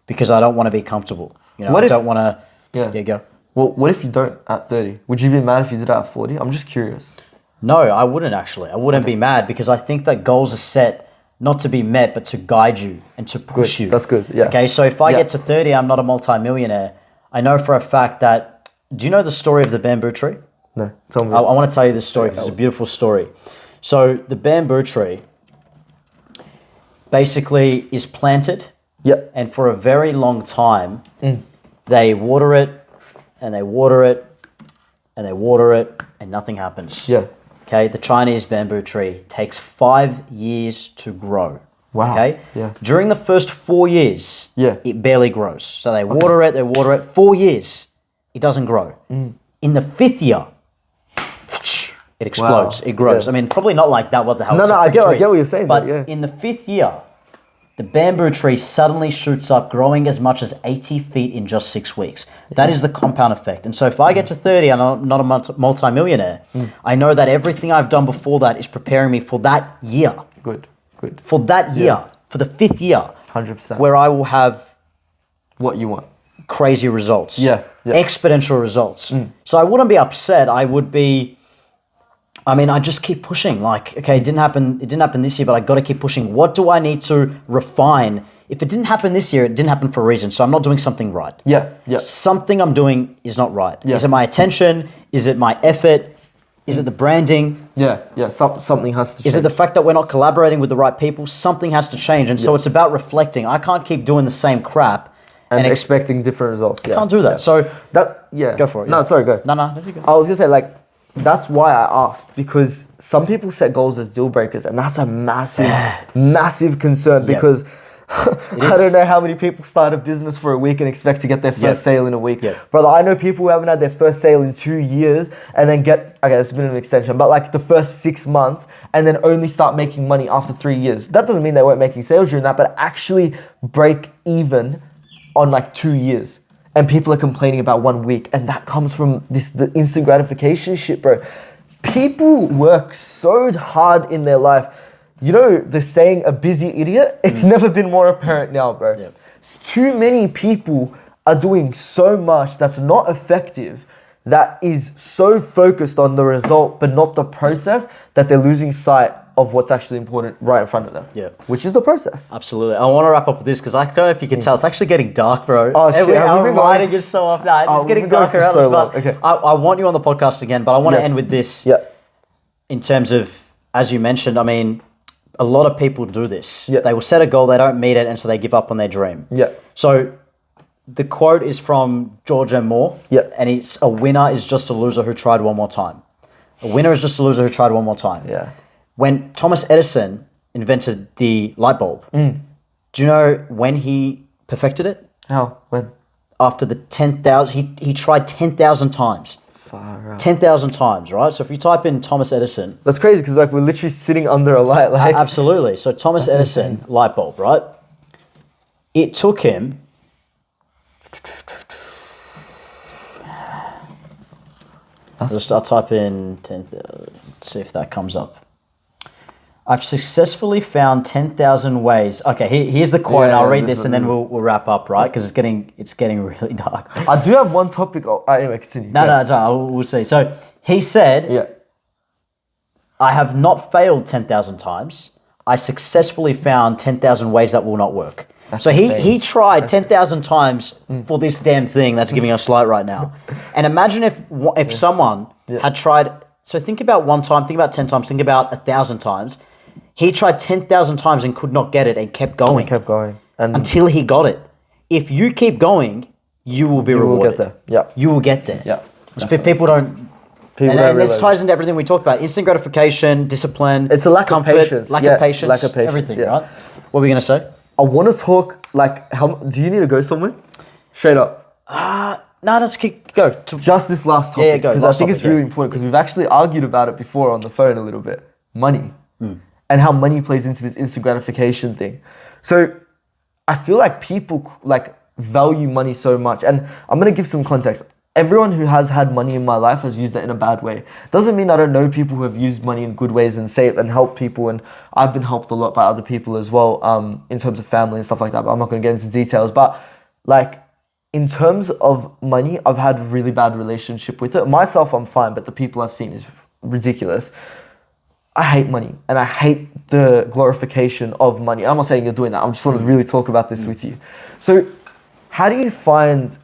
because I don't want to be comfortable. I don't want to, go. Well, what if you don't at 30? Would you be mad if you did it at 40? I'm just curious. No, I wouldn't actually. I wouldn't be mad because I think that goals are set not to be met, but to guide you and to push you. That's good, yeah. Okay, so if I get to 30, I'm not a multi-millionaire. I know for a fact that, do you know the story of the bamboo tree? No, tell me. I want to tell you this story because it's a beautiful story. So the bamboo tree basically is planted. Yep. And for a very long time, they water it and they water it and they water it and nothing happens. Yeah. Okay, the Chinese bamboo tree takes 5 years to grow. Wow. Okay? Yeah. During the first 4 years, it barely grows. So they water it. 4 years, it doesn't grow. In the 5th year, it explodes. Wow. It grows. Yeah. I mean, probably not like that. What the hell? No, I get what you're saying. But in the 5th year, the bamboo tree suddenly shoots up, growing as much as 80 feet in just 6 weeks. That is the compound effect. And so if I get to 30 and I'm not a multi-millionaire, I know that everything I've done before that is preparing me for that year. Good. For that year, for the 5th year. 100%. Where I will have what you want. Crazy results. Yeah. Exponential results. So I wouldn't be upset. I just keep pushing. Like, okay, it didn't happen this year, but I got to keep pushing. What do I need to refine? If it didn't happen this year, it didn't happen for a reason. So I'm not doing something right. Yeah. Something I'm doing is not right. Yeah. Is it my attention? Is it my effort? Is it the branding? Yeah. Something has to change. Is it the fact that we're not collaborating with the right people? Something has to change. And so it's about reflecting. I can't keep doing the same crap and expecting different results. Can't do that. So go for it. No, sorry, go. No, there you go. I was gonna say, that's why I asked, because some people set goals as deal breakers, and that's a massive concern because I don't know how many people start a business for a week and expect to get their first sale in a week. Brother, I know people who haven't had their first sale in 2 years and then it's been an extension, but the first 6 months and then only start making money after 3 years. That doesn't mean they weren't making sales during that, but actually break even on 2 years. And people are complaining about 1 week. And that comes from the instant gratification shit, bro. People work so hard in their life. You know the saying, a busy idiot? It's never been more apparent now, bro. Yeah. Too many people are doing so much that's not effective, that is so focused on the result, but not the process, that they're losing sight of what's actually important right in front of them. Yeah. Which is the process. Absolutely. I want to wrap up with this because I don't know if you can tell. It's actually getting dark, bro. Oh, shit. I'm reminding you so often. It's getting darker. Okay. I want you on the podcast again, but I want to end with this. Yeah. In terms of, as you mentioned, a lot of people do this. Yeah. They will set a goal, they don't meet it, and so they give up on their dream. Yeah. So the quote is from George M. Moore. Yeah. And it's, a winner is just a loser who tried one more time. A winner is just a loser who tried one more time. Yeah. When Thomas Edison invented the light bulb, do you know when he perfected it? How? When? After the 10,000, he tried 10,000 times. Far out. 10,000 times, right? So if you type in Thomas Edison. That's crazy because we're literally sitting under a light. Absolutely. So Thomas Edison, insane. Light bulb, right? It took him. I'll type in 10,000, see if that comes up. I've successfully found 10,000 ways. Okay, here's the quote. I'll read this and then we'll wrap up, right? Because it's getting really dark. I do have one topic. Anyway, continue. No, it's all right. We'll see. So he said, I have not failed 10,000 times. I successfully found 10,000 ways that will not work. That's so he tried 10,000 times for this damn thing that's giving us light right now. And imagine if someone had tried. So think about 1 time, think about 10 times, think about 1,000 times. He tried 10,000 times and could not get it and kept going. And until he got it. If you keep going, you will be rewarded. You will get there. Yeah. You will get there. Yeah. People don't. And this ties into everything we talked about. Instant gratification, discipline. It's a lack of patience. Lack of patience, everything, right? What were we going to say? I want to talk, do you need to go somewhere? Straight up. No, let's go. Just this last topic. Yeah, go. Because I think it's really important because we've actually argued about it before on the phone a little bit. Money. And how money plays into this instant gratification thing. So I feel like people value money so much. And I'm going to give some context. Everyone who has had money in my life has used it in a bad way. Doesn't mean I don't know people who have used money in good ways and saved and helped people. And I've been helped a lot by other people as well, in terms of family and stuff like that. But I'm not going to get into details. But in terms of money, I've had a really bad relationship with it. Myself, I'm fine, but the people I've seen is ridiculous. I hate money and I hate the glorification of money. I'm not saying you're doing that. I'm just want to really talk about this with you. So how do you find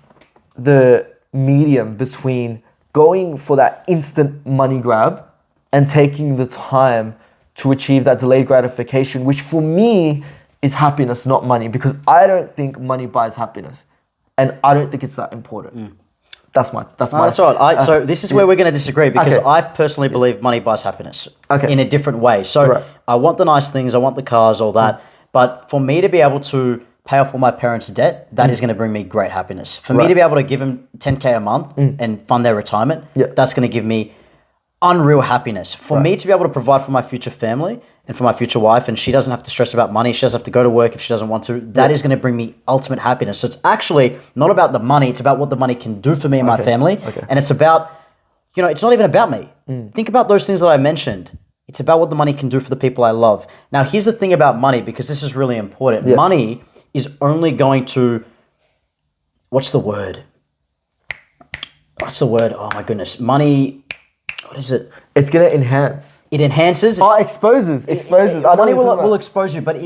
the medium between going for that instant money grab and taking the time to achieve that delayed gratification, which for me is happiness, not money, because I don't think money buys happiness and I don't think it's that important. That's all right. So this is where we're going to disagree because I personally believe money buys happiness in a different way. So I want the nice things, I want the cars, all that. But for me to be able to pay off all my parents' debt, that is going to bring me great happiness. For me to be able to give them 10K a month and fund their retirement, that's going to give me unreal happiness. For me to be able to provide for my future family and for my future wife, and she doesn't have to stress about money, she doesn't have to go to work if she doesn't want to, that is going to bring me ultimate happiness. So it's actually not about the money, it's about what the money can do for me and my family. And it's about, it's not even about me. Think about those things that I mentioned. It's about what the money can do for the people I love. Now, here's the thing about money, because this is really important. Money is only going to, what's the word? Oh my goodness. Money, what is it? It's going to enhance. It enhances. Exposes. Money will expose you, but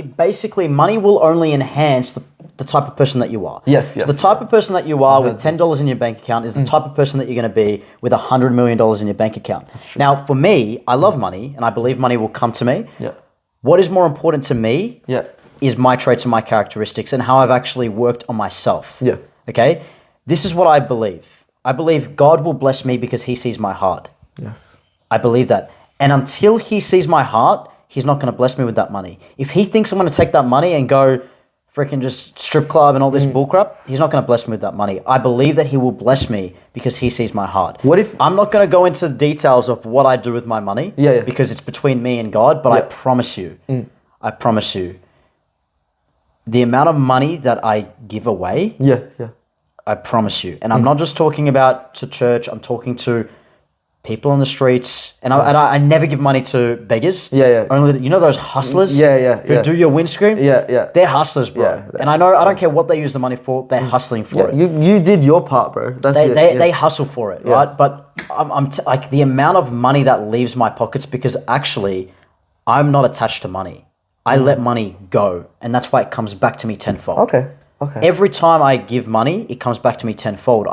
money will only enhance the type of person that you are. Yes. So the type of person that you are with $10 in your bank account is the type of person that you're going to be with $100 million in your bank account. Now, for me, I love money, and I believe money will come to me. Yeah. What is more important to me is my traits and my characteristics and how I've actually worked on myself. Yeah. Okay? This is what I believe. I believe God will bless me because he sees my heart. Yes. I believe that. And until he sees my heart, he's not going to bless me with that money. If he thinks I'm going to take that money and go freaking just strip club and all this bullcrap, he's not going to bless me with that money. I believe that he will bless me because he sees my heart. What if... I'm not going to go into the details of what I do with my money because it's between me and God, but I promise you, the amount of money that I give away, I promise you. And I'm not just talking about to church, I'm talking to people on the streets, and I never give money to beggars. Only those hustlers. Who do your windscreen. They're hustlers, bro. And I don't care what they use the money for. They're hustling for it. You did your part, bro. They hustle for it, right? But I'm like the amount of money that leaves my pockets, because actually I'm not attached to money. I let money go, and that's why it comes back to me tenfold. Okay. Every time I give money, it comes back to me tenfold.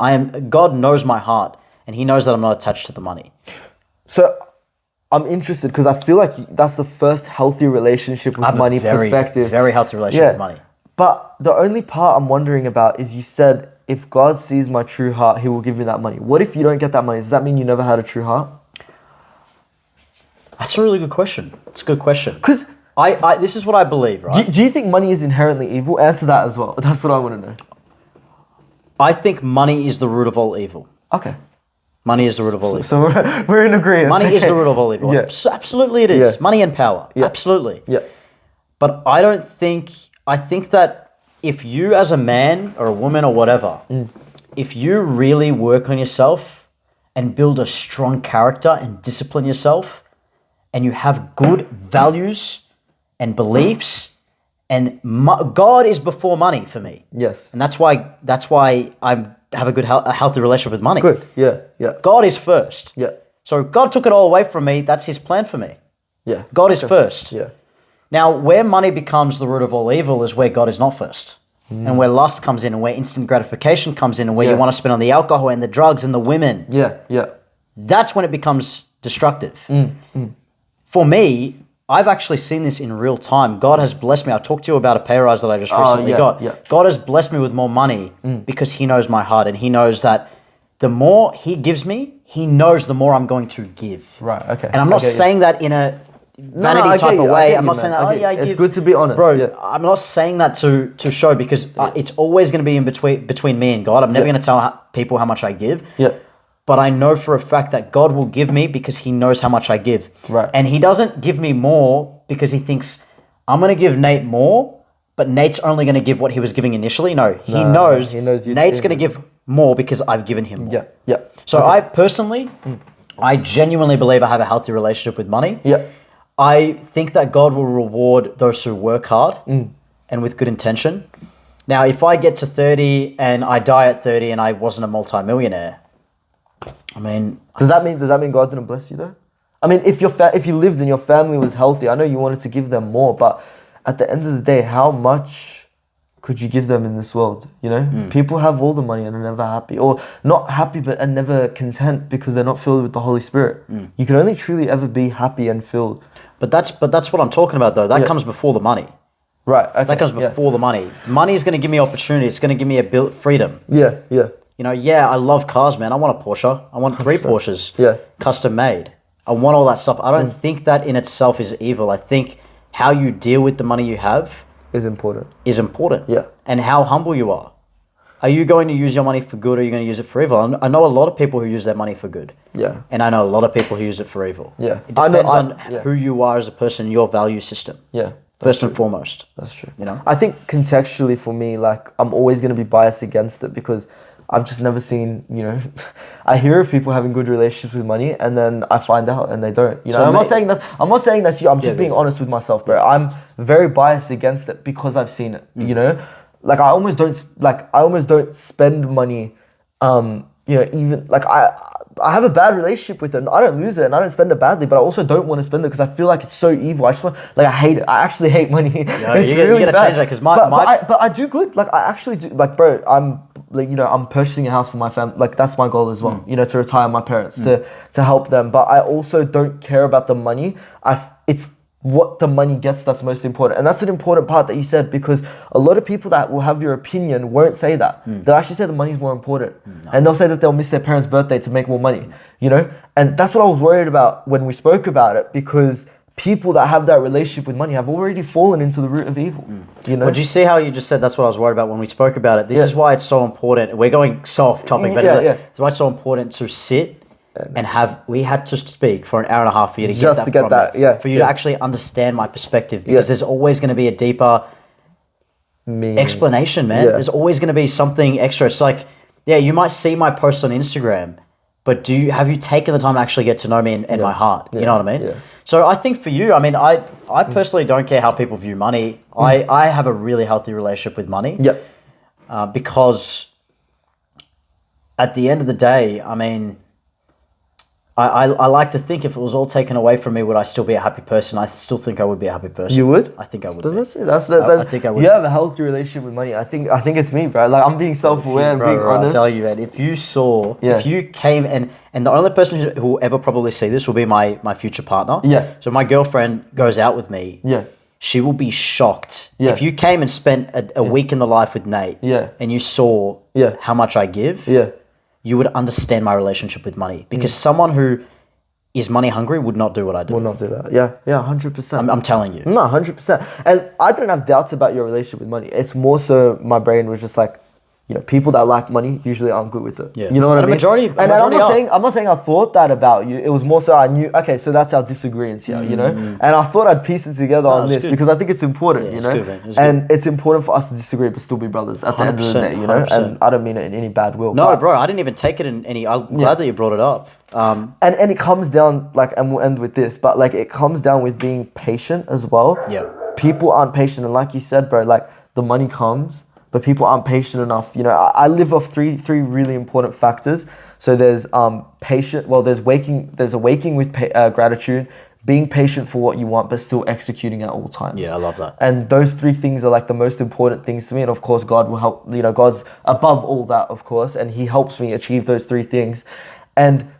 God knows my heart. And he knows that I'm not attached to the money. So I'm interested because I feel like that's the first healthy relationship with money perspective. Very healthy relationship with money. But the only part I'm wondering about is you said, if God sees my true heart, he will give me that money. What if you don't get that money? Does that mean you never had a true heart? That's a really good question. It's a good question. Because this is what I believe, right? Do you think money is inherently evil? Answer that as well. That's what I want to know. I think money is the root of all evil. Okay. Money is the root of all evil. So we're in agreement. Money is the root of all evil. Yeah. Absolutely it is. Money and power. Yeah. Absolutely. Yeah. But I think that if you as a man or a woman or whatever, if you really work on yourself and build a strong character and discipline yourself, and you have good values and beliefs, and God is before money for me. Yes. And that's why I have a healthy relationship with money. Good. Yeah. God is first. Yeah. So God took it all away from me. That's his plan for me. Yeah. God is first. Yeah. Now, where money becomes the root of all evil is where God is not first. And where lust comes in, and where instant gratification comes in, and where you want to spend on the alcohol and the drugs and the women. Yeah. That's when it becomes destructive. For me, I've actually seen this in real time. God has blessed me. I talked to you about a pay rise that I just recently got. Yeah. God has blessed me with more money because he knows my heart, and he knows that the more he gives me, he knows the more I'm going to give. Right, okay. And I'm not saying that in a vanity type of way. I'm not saying that, I give. It's good to be honest. Bro, I'm not saying that to show, because it's always going to be in between me and God. I'm never going to tell people how much I give. Yeah. But I know for a fact that God will give me because he knows how much I give. Right. And he doesn't give me more because he thinks, I'm going to give Nate more, but Nate's only going to give what he was giving initially. No, he knows Nate's going to give more because I've given him more. Yeah. So I personally, I genuinely believe I have a healthy relationship with money. Yeah. I think that God will reward those who work hard and with good intention. Now, if I get to 30 and I die at 30 and I wasn't a multimillionaire, I mean, does that mean God didn't bless you though? I mean, if you lived and your family was healthy, I know you wanted to give them more, but at the end of the day, how much could you give them in this world? You know, people have all the money and are never happy, or not happy but are never content because they're not filled with the Holy Spirit. You can only truly ever be happy and filled. But that's what I'm talking about though. That comes before the money. Right. Okay. That comes before the money. Money is going to give me opportunity. It's going to give me freedom. Yeah. You know, I love cars, man. I want a Porsche. I want 3 Porsches. Yeah. Custom made. I want all that stuff. I don't think that in itself is evil. I think how you deal with the money you have is important. Yeah. Yeah. And how humble you are. Are you going to use your money for good, or are you going to use it for evil? I know a lot of people who use their money for good. Yeah. And I know a lot of people who use it for evil. Yeah. It depends on who you are as a person, your value system. Yeah. First and foremost. That's true. You know? I think contextually for me, like, I'm always going to be biased against it because I've just never seen, you know, I hear of people having good relationships with money and then I find out and they don't. You know, I'm not saying that's you. I'm just being honest with myself, bro. I'm very biased against it because I've seen it, you know? Like I almost don't spend money, you know, even like I have a bad relationship with it and I don't lose it and I don't spend it badly, but I also don't want to spend it because I feel like it's so evil. I just want, like, I hate it. I actually hate money. Yeah, it's really bad. Change that because but I do good. Like I actually do. Like, bro, I'm like, you know, I'm purchasing a house for my family. Like that's my goal as well. You know, to retire my parents, to help them. But I also don't care about the money. It's what the money gets that's most important. And that's an important part that you said, because a lot of people that will have your opinion won't say that. They'll actually say the money's more important. And they'll say that they'll miss their parents' birthday to make more money, you know? And that's what I was worried about when we spoke about it, because people that have that relationship with money have already fallen into the root of evil, you know? But do you see how you just said that's what I was worried about when we spoke about it? This is why it's so important. We're going so off topic, but it's why it's so important to sit and we had to speak for an hour and a half for you to get that from me, for you to actually understand my perspective, because there's always going to be a deeper explanation, man. There's always going to be something extra. It's like, you might see my post on Instagram, but have you taken the time to actually get to know me and my heart? You know what I mean? So I think for you, I mean, I personally don't care how people view money. I have a really healthy relationship with money. Because at the end of the day, I mean, I like to think if it was all taken away from me, would I still be a happy person? I still think I would be a happy person. You would? I think I would. I think I would. You have a healthy relationship with money. I think it's me, bro. Like, I'm being self-aware and being honest. I'll tell you, man. If you came and the only person who will ever probably see this will be my future partner. So my girlfriend goes out with me. She will be shocked if you came and spent a week in the life with Nate. And you saw how much I give. You would understand my relationship with money, because someone who is money hungry would not do what I do. Would not do that. Yeah, 100%. I'm telling you. No, 100%. And I didn't have doubts about your relationship with money. It's more so my brain was just like, you know, people that like money usually aren't good with it. You know what I mean? And I'm not saying I thought that about you. It was more so I knew, okay, so that's our disagreements here, you know? And I thought I'd piece it together on this because I think it's important, you know? It's important for us to disagree but still be brothers at the end of the day, you know? 100%. And I don't mean it in any bad will. No, bro, I didn't even take it in any, I'm glad that you brought it up. And it comes down, like, and we'll end with this, but like it comes down with being patient as well. People aren't patient, and like you said, bro, like the money comes, but people aren't patient enough. You know, I live off three really important factors. So there's there's waking with gratitude, being patient for what you want, but still executing at all times. Yeah, I love that. And those three things are like the most important things to me. And of course, God will help, you know, God's above all that, of course, and he helps me achieve those three things. And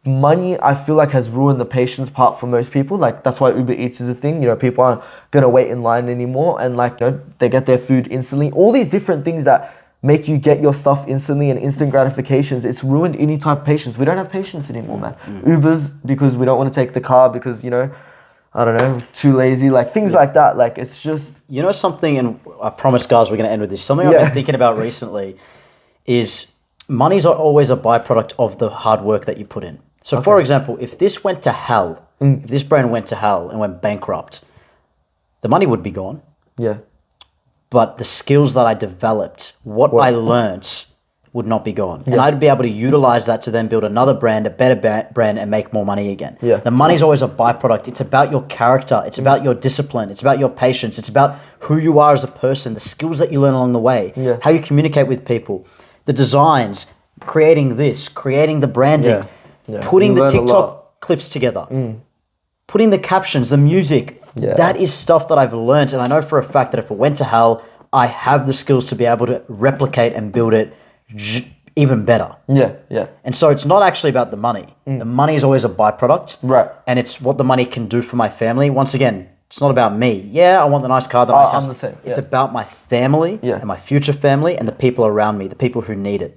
money, I feel like, has ruined the patience part for most people. Like, that's why Uber Eats is a thing. You know, people aren't going to wait in line anymore, and like, you know, they get their food instantly. All these different things that make you get your stuff instantly and instant gratifications, it's ruined any type of patience. We don't have patience anymore, man. Ubers, because we don't want to take the car because, you know, I don't know, too lazy, like things like that. Like, it's just... You know something, and I promise, guys, we're going to end with this. Something I've been thinking about recently is money's always a byproduct of the hard work that you put in. So, for example, if this went to hell, if this brand went to hell and went bankrupt, the money would be gone. But the skills that I developed, what I learnt, would not be gone. And I'd be able to utilize that to then build another brand, a better brand, and make more money again. The money's always a byproduct. It's about your character. It's about your discipline. It's about your patience. It's about who you are as a person, the skills that you learn along the way, how you communicate with people, the designs, creating the branding. Putting the TikTok clips together, putting the captions, the music, that is stuff that I've learned. And I know for a fact that if it went to hell, I have the skills to be able to replicate and build it even better. And so it's not actually about the money. The money is always a byproduct. And it's what the money can do for my family. Once again, it's not about me. I want the nice car, the nice house. I'm the same. It's about my family and my future family and the people around me, the people who need it.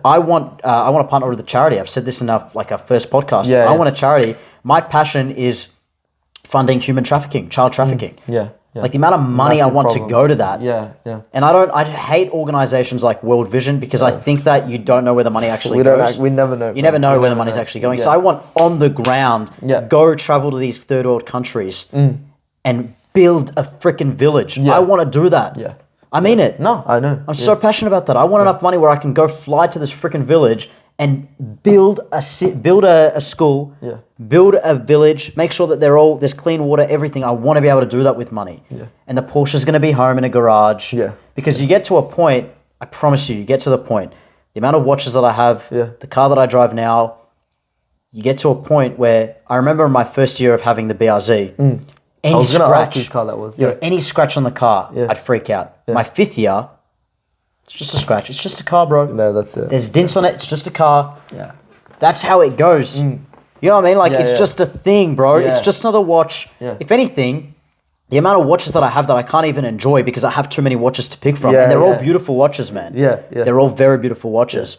I want to partner with a charity. I've said this in our first podcast. I want a charity. My passion is funding human trafficking, child trafficking. Like the amount of money I want to go to that. Yeah, yeah. And I hate organizations like World Vision because I think that you don't know where the money actually goes. We never know. You never know where the money's actually going. So I want on the ground, go travel to these third world countries and build a freaking village. I want to do that. Yeah. I mean it. No, I know. I'm so passionate about that. I want enough money where I can go fly to this freaking village and build a school, build a village, make sure that there's clean water, everything. I want to be able to do that with money. Yeah. And the Porsche's going to be home in a garage. Yeah. Because you get to a point, I promise you get to the point, the amount of watches that I have, the car that I drive now, you get to a point where I remember in my first year of having the BRZ, any scratch, whose car that was. Any scratch on the car, I'd freak out. My fifth year, it's just a scratch. It's just a car, bro. No, that's it. There's dents on it. It's just a car. Yeah. That's how it goes. You know what I mean? Like, it's just a thing, bro. Yeah. It's just another watch. Yeah. If anything, the amount of watches that I have that I can't even enjoy because I have too many watches to pick from. And they're all beautiful watches, man. Yeah, yeah. They're all very beautiful watches.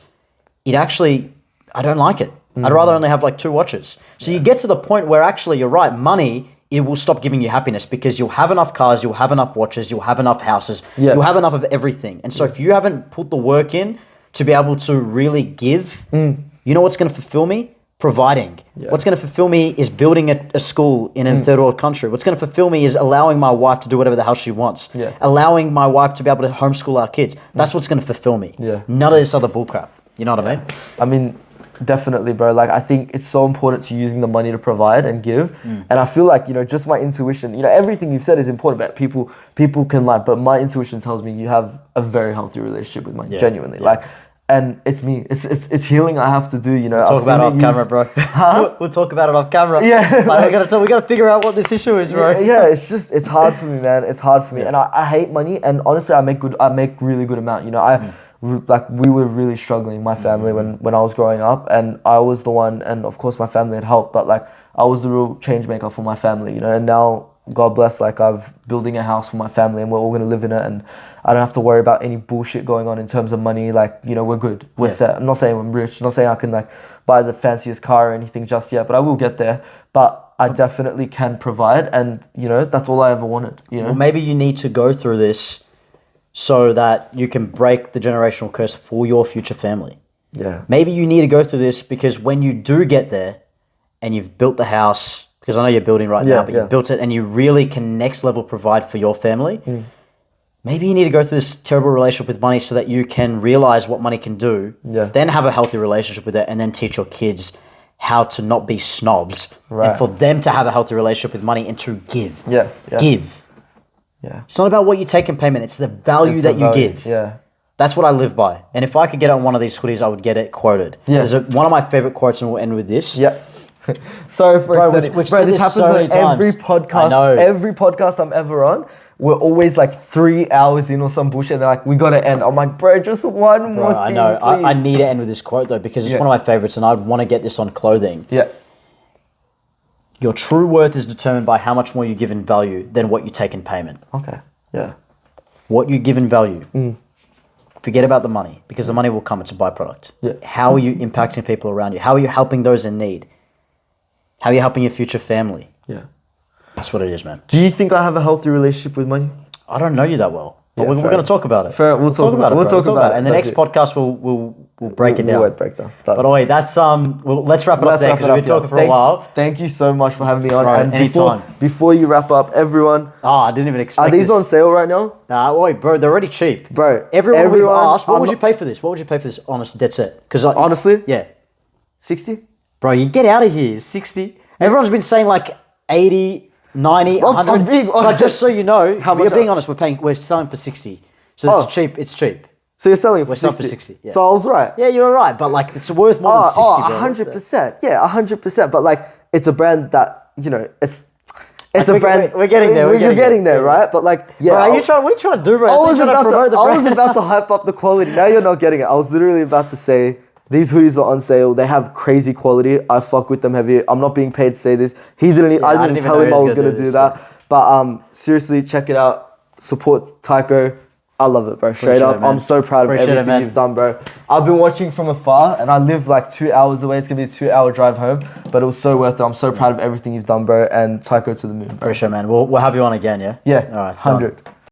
It actually, I don't like it. I'd rather only have like 2 watches. So you get to the point where actually, you're right, money, it will stop giving you happiness because you'll have enough cars, you'll have enough watches, you'll have enough houses, you'll have enough of everything. And so if you haven't put the work in to be able to really give, you know what's going to fulfill me? Providing. What's going to fulfill me is building a school in a third world country. What's going to fulfill me is allowing my wife to do whatever the hell she wants. Allowing my wife to be able to homeschool our kids. That's what's going to fulfill me. None of this other bullcrap. You know what I mean? I mean, definitely, bro. Like, I think it's so important to using the money to provide and give. And I feel like, just my intuition, everything you've said is important, but people can lie, but my intuition tells me you have a very healthy relationship with money, genuinely. Like, and it's me. It's healing I have to do, We'll talk about it off camera, bro. Huh? We'll talk about it off camera. Yeah. Like, we gotta figure out what this issue is, bro. Yeah, it's hard for me, man. It's hard for me. And I hate money, and honestly I make really good amount. We were really struggling, my family, when I was growing up, and I was the one, and of course my family had helped, but like I was the real change maker for my family, and now, God bless, like I've building a house for my family and we're all going to live in it, and I don't have to worry about any bullshit going on in terms of money. Like, we're good, we're set. I'm not saying I'm rich, I'm not saying I can like buy the fanciest car or anything just yet, but I will get there. But I definitely can provide, and that's all I ever wanted. Well, maybe you need to go through this so that you can break the generational curse for your future family. Yeah. Maybe you need to go through this because when you do get there and you've built the house, because I know you're building right now, but you've built it and you really can next level provide for your family, maybe you need to go through this terrible relationship with money so that you can realize what money can do, then have a healthy relationship with it, and then teach your kids how to not be snobs, and for them to have a healthy relationship with money and to give. Give. Yeah. It's not about what you take in payment. It's the value that you give. Yeah. That's what I live by. And if I could get on one of these hoodies, I would get it quoted. Yeah. There's one of my favorite quotes, and we'll end with this. Yeah. Sorry for extending. Bro, this happens so on every podcast. Every podcast I'm ever on, we're always like 3 hours in or some bullshit. They're like, we got to end. I'm like, bro, just one more thing, I know. I need to end with this quote, though, because it's one of my favorites, and I'd want to get this on clothing. Yeah. Your true worth is determined by how much more you give in value than what you take in payment. Okay. Yeah. What you give in value. Forget about the money, because the money will come. It's a byproduct. Yeah. How are you impacting people around you? How are you helping those in need? How are you helping your future family? Yeah. That's what it is, man. Do you think I have a healthy relationship with money? I don't know you that well. But we're going to talk about it. Fair. We'll talk about it. We'll talk about it. And the next podcast, we'll break it down. We'll break down. But anyway, that's let's wrap it up there, because we've been talking for a while. Thank you so much for having me on. Right, and anytime. Before you wrap up, everyone. I didn't even expect. Are these on sale right now? Nah, wait, bro, they're already cheap. Bro, everyone we've asked, what would you pay for this? What would you pay for this? Honest, dead set. Because honestly, yeah, 60. Bro, you get out of here. 60. Everyone's been saying like 80, 90, 100. I'm being honest. But just so you know, we're being honest. We're selling for 60. So it's cheap. It's cheap. So you're selling it for 60? We're selling for 60. Yeah. So I was right. Yeah, you were right. But like, it's worth more than 60, bro. 100%. Yeah, 100%. But like, it's a brand that, it's a brand. We're getting there. You're getting there, right? But like, yeah. Bro, what are you trying to do, bro? I was about to hype up the quality. Now you're not getting it. I was literally about to say, these hoodies are on sale. They have crazy quality. I fuck with them heavy. I'm not being paid to say this. I didn't tell him I was going to do that. But seriously, check it out. Support Tycho. I love it, bro. Straight up, I'm so proud of everything you've done, bro. I've been watching from afar, and I live like 2 hours away. It's gonna be a 2-hour drive home, but it was so worth it. I'm so proud of everything you've done, bro. And Tycho to the moon, bro. Appreciate it, man. We'll have you on again, yeah? Yeah, all right, 100.